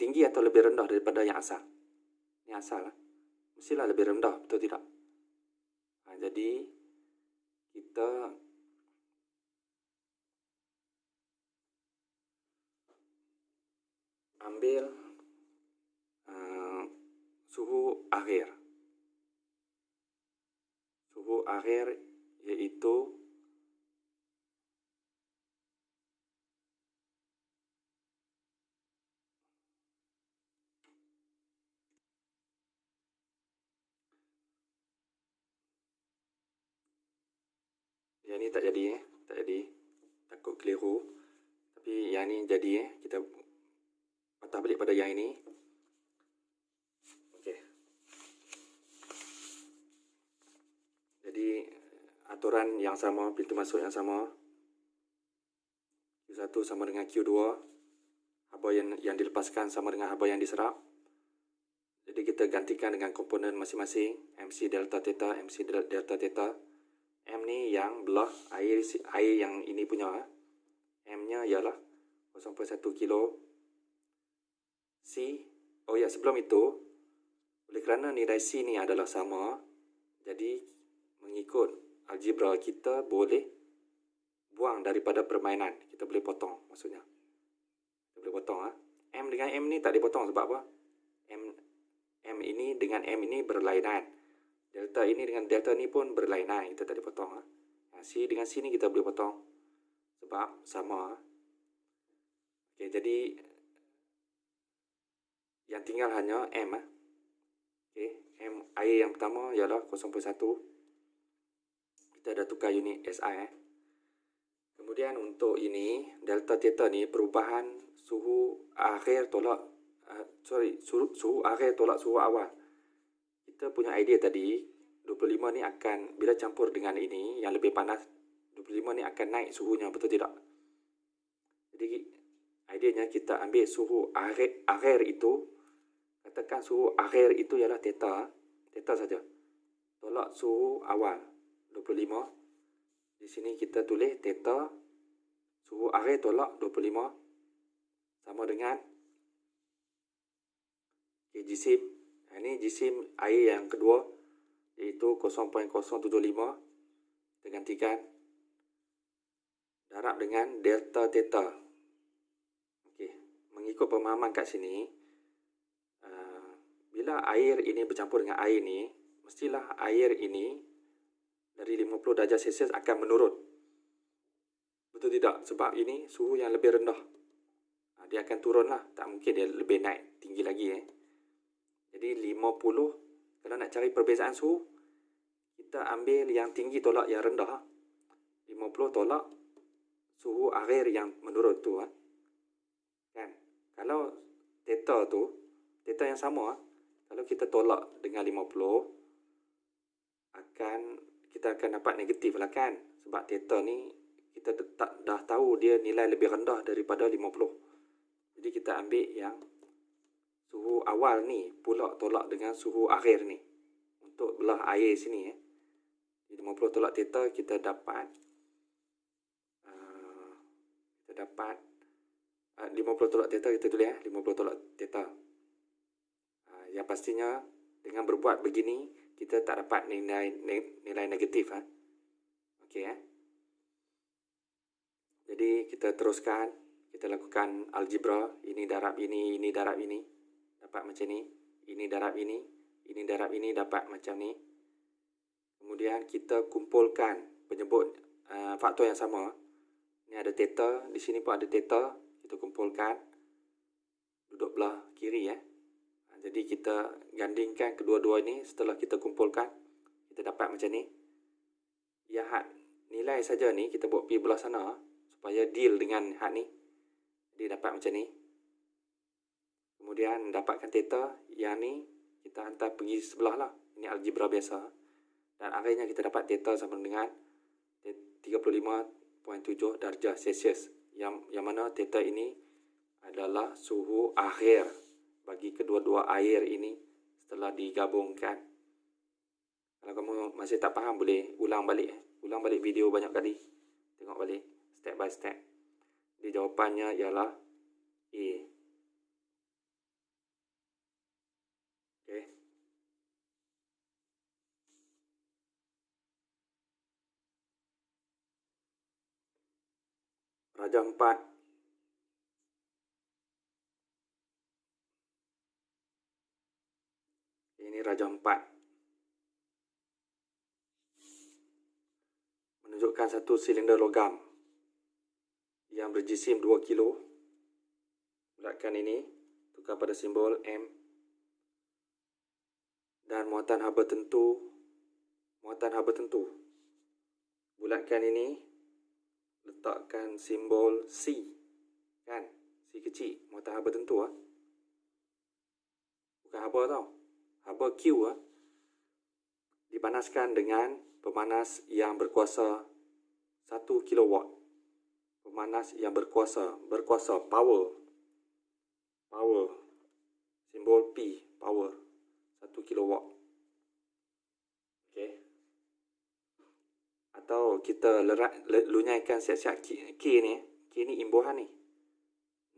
tinggi atau lebih rendah daripada yang asal. Yang asal lah. Mestilah lebih rendah, betul tidak? Jadi kita ambil suhu akhir. Suhu akhir iaitu yang ni tak jadi tak jadi, takut keliru. Tapi yang ni jadi kita patah balik pada yang ini. Okey. Jadi aturan yang sama, pintu masuk yang sama. Q1 sama dengan Q2. Haba yang dilepaskan sama dengan haba yang diserap. Jadi kita gantikan dengan komponen masing-masing. MC delta theta, MC delta theta. M ni yang belah air yang ini punya. M-nya ialah 0.1 kilo. C, oh ya, sebelum itu, oleh kerana nilai C ni adalah sama, jadi mengikut algebra kita boleh buang daripada permainan. Kita boleh potong maksudnya. Kita boleh potong. M dengan M ni tak dipotong sebab apa? M ini dengan M ini berlainan. Delta ini dengan delta ni pun berlainan. Kita tak dipotong. C dengan C ni kita boleh potong sebab sama. Okey, jadi yang tinggal hanya M. Okey, M air yang pertama ialah 0.1. Kita dah tukar unit SI. Kemudian untuk ini, delta theta ni perubahan suhu akhir tolak suhu akhir tolak suhu awal. Kita punya idea tadi, 25 ni akan, bila campur dengan ini yang lebih panas, 25 ni akan naik suhunya, betul tidak? Jadi ideanya kita ambil suhu akhir itu, katakan suhu akhir itu ialah theta saja. Tolak suhu awal 25. Di sini kita tulis theta suhu akhir tolak 25 sama dengan jisim. Ini jisim air yang kedua, iaitu 0.075. Kita gantikan darab dengan delta theta. Okey, mengikut pemahaman kat sini, bila air ini bercampur dengan air ni, mestilah air ini dari 50 darjah Celsius akan menurun. Betul tidak? Sebab ini suhu yang lebih rendah. Dia akan turun lah. Tak mungkin dia lebih naik tinggi lagi. Jadi 50, kalau nak cari perbezaan suhu, kita ambil yang tinggi tolak yang rendah. 50 tolak suhu akhir yang menurun tu. Kan? Kalau theta tu, theta yang sama, kalau kita tolak dengan 50, kita akan dapat negatif lah kan. Sebab theta ni kita dah tahu dia nilai lebih rendah daripada 50. Jadi kita ambil yang suhu awal ni pula tolak dengan suhu akhir ni untuk belah air sini. 50 tolak theta kita dapat 50 tolak theta kita tulis 50 tolak theta. Yang pastinya dengan berbuat begini kita tak dapat nilai negatif. Okey. Jadi kita teruskan, kita lakukan algebra, ini darab ini darab ini, dapat macam ni. Ini darab ini darab ini, dapat macam ni. Kemudian kita kumpulkan penyebut faktor yang sama. Ini ada theta, di sini pun ada theta. Kita kumpulkan, duduk belah kiri. Jadi kita gandingkan kedua-dua ini. Setelah kita kumpulkan, kita dapat macam ni. Ya, nilai saja ni kita buat pergi belah sana supaya deal dengan had ni. Jadi dapat macam ni. Kemudian dapatkan theta. Yang ni kita hantar pergi sebelah lah. Ini algebra biasa. Dan akhirnya kita dapat theta sama dengan 35.7 darjah Celsius. Yang mana theta ini adalah suhu akhir bagi kedua-dua air ini setelah digabungkan. Kalau kamu masih tak faham, boleh ulang balik. Ulang balik video banyak kali. Tengok balik step by step. Jadi jawapannya ialah A. Okay. Raja 4. Ini Raja 4. Menunjukkan satu silinder logam yang berjisim 2 kilo. Bulatkan ini, tukar pada simbol M. Dan muatan haba tentu. Bulatkan ini, letakkan simbol C. Kan? C kecil, muatan haba tentu. Bukan haba tau. Haba Q dipanaskan dengan pemanas yang berkuasa 1 kilowatt. Pemanas yang berkuasa power. Simbol P, power 1 kilowatt. Okey. Atau kita lunyaikan siap-siap K ni. K ni imbuhan ni.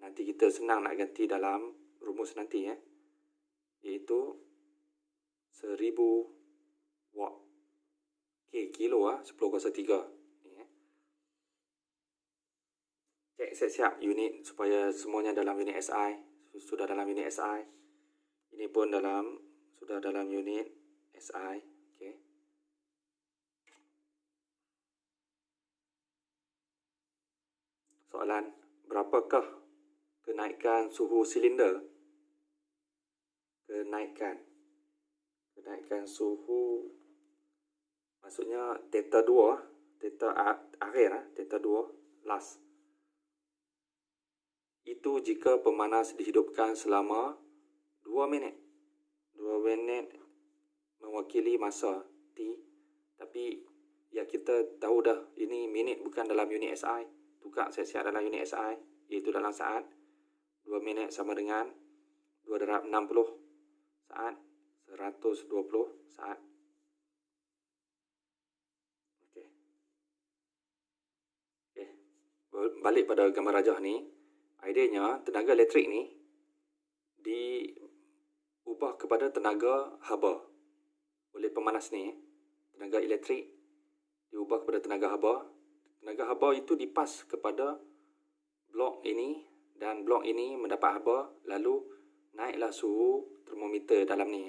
Nanti kita senang nak ganti dalam rumus nanti iaitu 1000 watt. K kilo 10 kuasa 3. Cek siap-siap unit supaya semuanya dalam unit SI. Sudah dalam unit SI. Ini pun sudah dalam unit SI. Okey. Soalan, berapakah kenaikan suhu silinder? Kenaikan suhu maksudnya theta 2, theta akhir, theta 2 last. Itu jika pemanas dihidupkan selama 2 minit. 2 minit mewakili masa T. Tapi ya kita tahu dah ini minit bukan dalam unit SI. Tukar siap-siap dalam unit SI. Iaitu dalam saat. 2 minit sama dengan 2 darab 60 saat. 120 saat. Okey. Balik pada gambar rajah ni. Ideanya tenaga elektrik ni diubah kepada tenaga haba oleh pemanas ni. Tenaga elektrik diubah kepada tenaga haba. Tenaga haba itu dipas kepada blok ini dan blok ini mendapat haba, lalu naiklah suhu termometer dalam ni.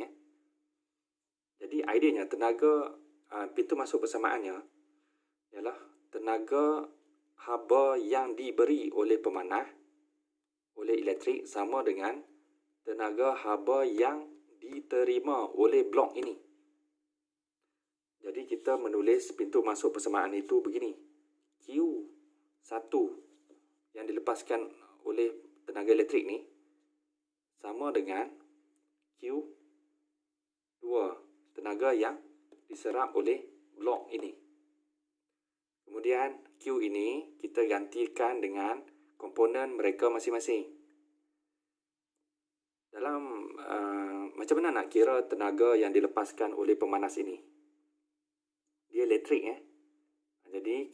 Jadi ideanya tenaga pintu masuk persamaannya ialah tenaga haba yang diberi oleh pemanah oleh elektrik sama dengan tenaga haba yang diterima oleh blok ini. Jadi kita menulis pintu masuk persamaan itu begini. Q1 yang dilepaskan oleh tenaga elektrik ni sama dengan Q2 tenaga yang diserap oleh blok ini. Kemudian Q ini kita gantikan dengan komponen mereka masing-masing. Dalam macam mana nak kira tenaga yang dilepaskan oleh pemanas ini? Dia elektrik Jadi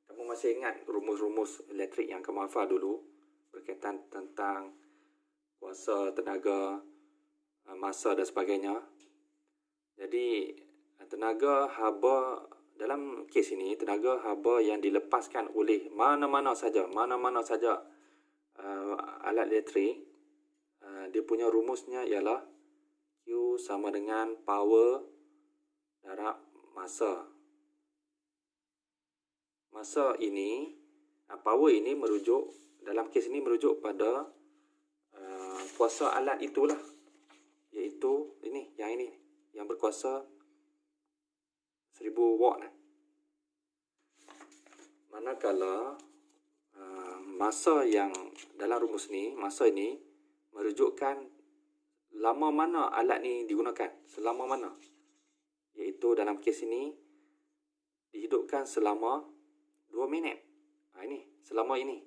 kamu masih ingat rumus-rumus elektrik yang kamu hafal dulu berkaitan tentang kuasa, tenaga, masa dan sebagainya. Jadi tenaga haba dalam kes ini, tenaga haba yang dilepaskan oleh mana-mana saja alat elektrik, dia punya rumusnya ialah Q sama dengan power darab masa. Masa ini, power ini merujuk, dalam kes ini merujuk pada kuasa alat itulah. Iaitu ini, yang berkuasa 1000 watt. Manakala masa yang dalam rumus ni, masa ini merujukkan lama mana alat ni digunakan, selama mana. Iaitu dalam kes ini dihidupkan selama 2 minit. Ini selama ini.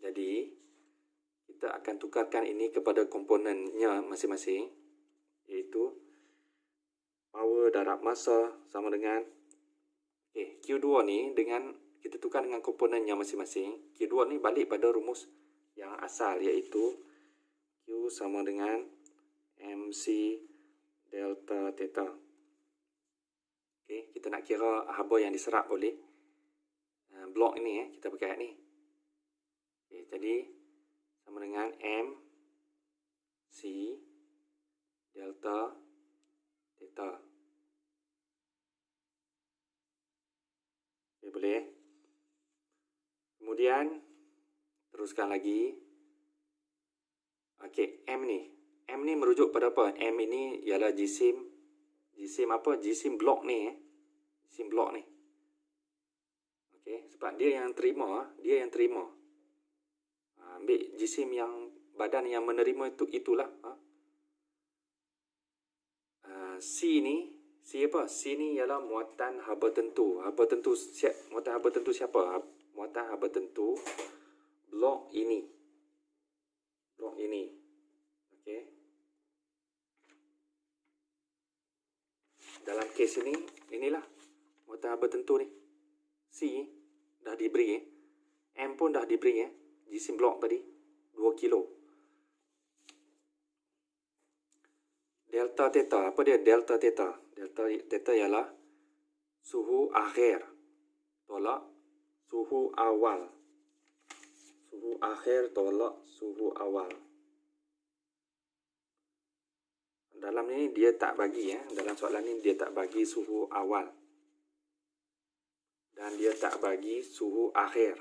Jadi kita akan tukarkan ini kepada komponennya masing-masing, iaitu power darab masa sama dengan Q2 ni dengan kita tukar dengan komponennya masing-masing. Q2 ni balik pada rumus yang asal, iaitu Q sama dengan MC delta theta. Kita nak kira haba yang diserap oleh blok ini, kita pakai ni. Jadi sama dengan MC delta theta. Boleh. Kemudian teruskan lagi. M ni merujuk pada apa? M ini ialah jisim apa? Jisim blok ni. Jisim blok ni. Sebab dia yang terima. Ambil jisim yang badan yang menerima itulah. C ni, C apa? C ni ialah muatan haba tentu. Muatan haba tentu siapa? Muatan haba tentu blok ini. Blok ini. Okey. Dalam kes ini, inilah muatan haba tentu ni. C dah diberi. M pun dah diberi. Jisim blok tadi 2 kilo. Delta theta, apa dia delta theta? Delta theta ialah suhu akhir tolak suhu awal. Suhu akhir tolak suhu awal. Dalam ni dia tak bagi, dalam soalan ni dia tak bagi suhu awal. Dan dia tak bagi suhu akhir.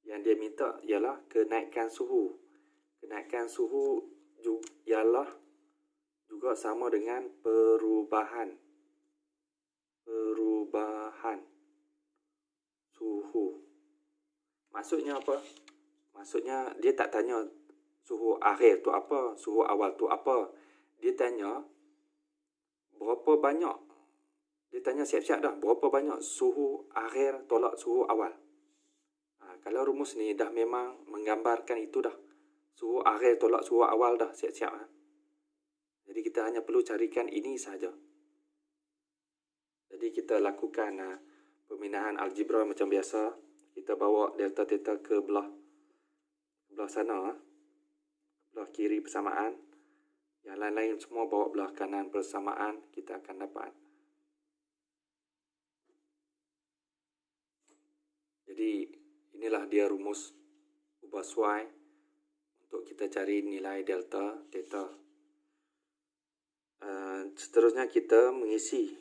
Yang dia minta ialah kenaikan suhu. Kenaikan suhu ialah juga sama dengan perubahan suhu. Maksudnya apa? Maksudnya dia tak tanya suhu akhir tu apa, suhu awal tu apa. Dia tanya berapa banyak. Dia tanya siap-siap dah, berapa banyak suhu akhir tolak suhu awal. Kalau rumus ni dah memang menggambarkan itu dah. Suhu akhir tolak suhu awal dah siap-siap. Jadi kita hanya perlu carikan ini saja. Jadi kita lakukan pemindahan algebra macam biasa. Kita bawa delta theta ke belah sana, belah kiri persamaan. Yang lain-lain semua bawa belah kanan persamaan, kita akan dapat. Jadi inilah dia rumus ubah suai untuk kita cari nilai delta theta. Seterusnya kita mengisi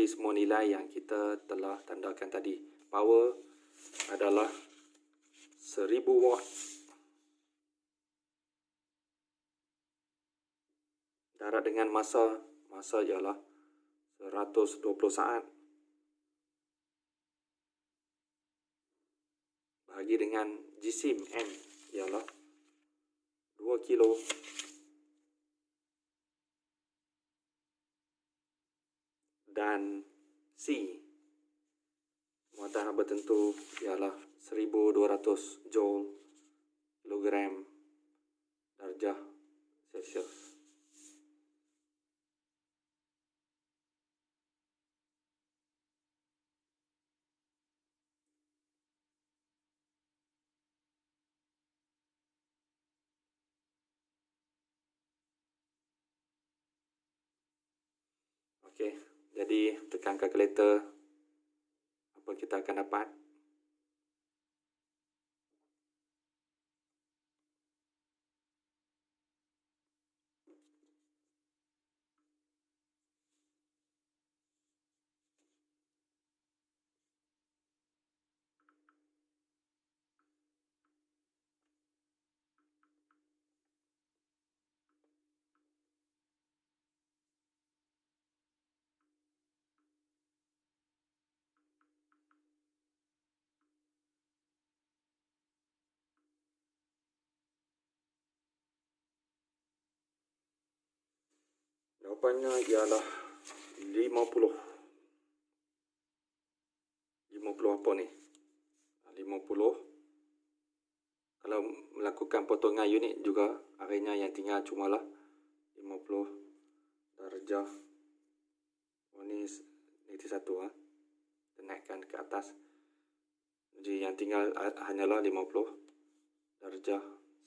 semua nilai yang kita telah tandakan tadi. Power adalah 1000 watt. Darab dengan masa ialah 120 saat. Bahagi dengan jisim M ialah 2 kilo. Dan C, muatan haba tentu ialah 1200 joule kilogram darjah Celsius. Okey, jadi tekan kalkulator, apa kita akan dapat? Jawapannya ialah 50. 50 apa ni? 50. Kalau melakukan potongan unit juga, akhirnya yang tinggal cumalah 50 darjah. Ini negatif 1. Kita naikkan ke atas. Jadi yang tinggal hanyalah 50 darjah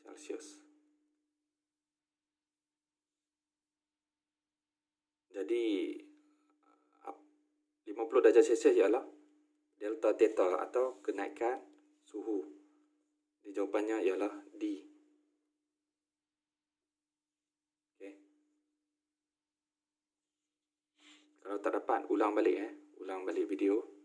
Celsius. Jadi 50 darjah Celsius ialah delta theta atau kenaikan suhu. Jadi jawapannya ialah D. Okay. Kalau tak dapat, ulang balik video.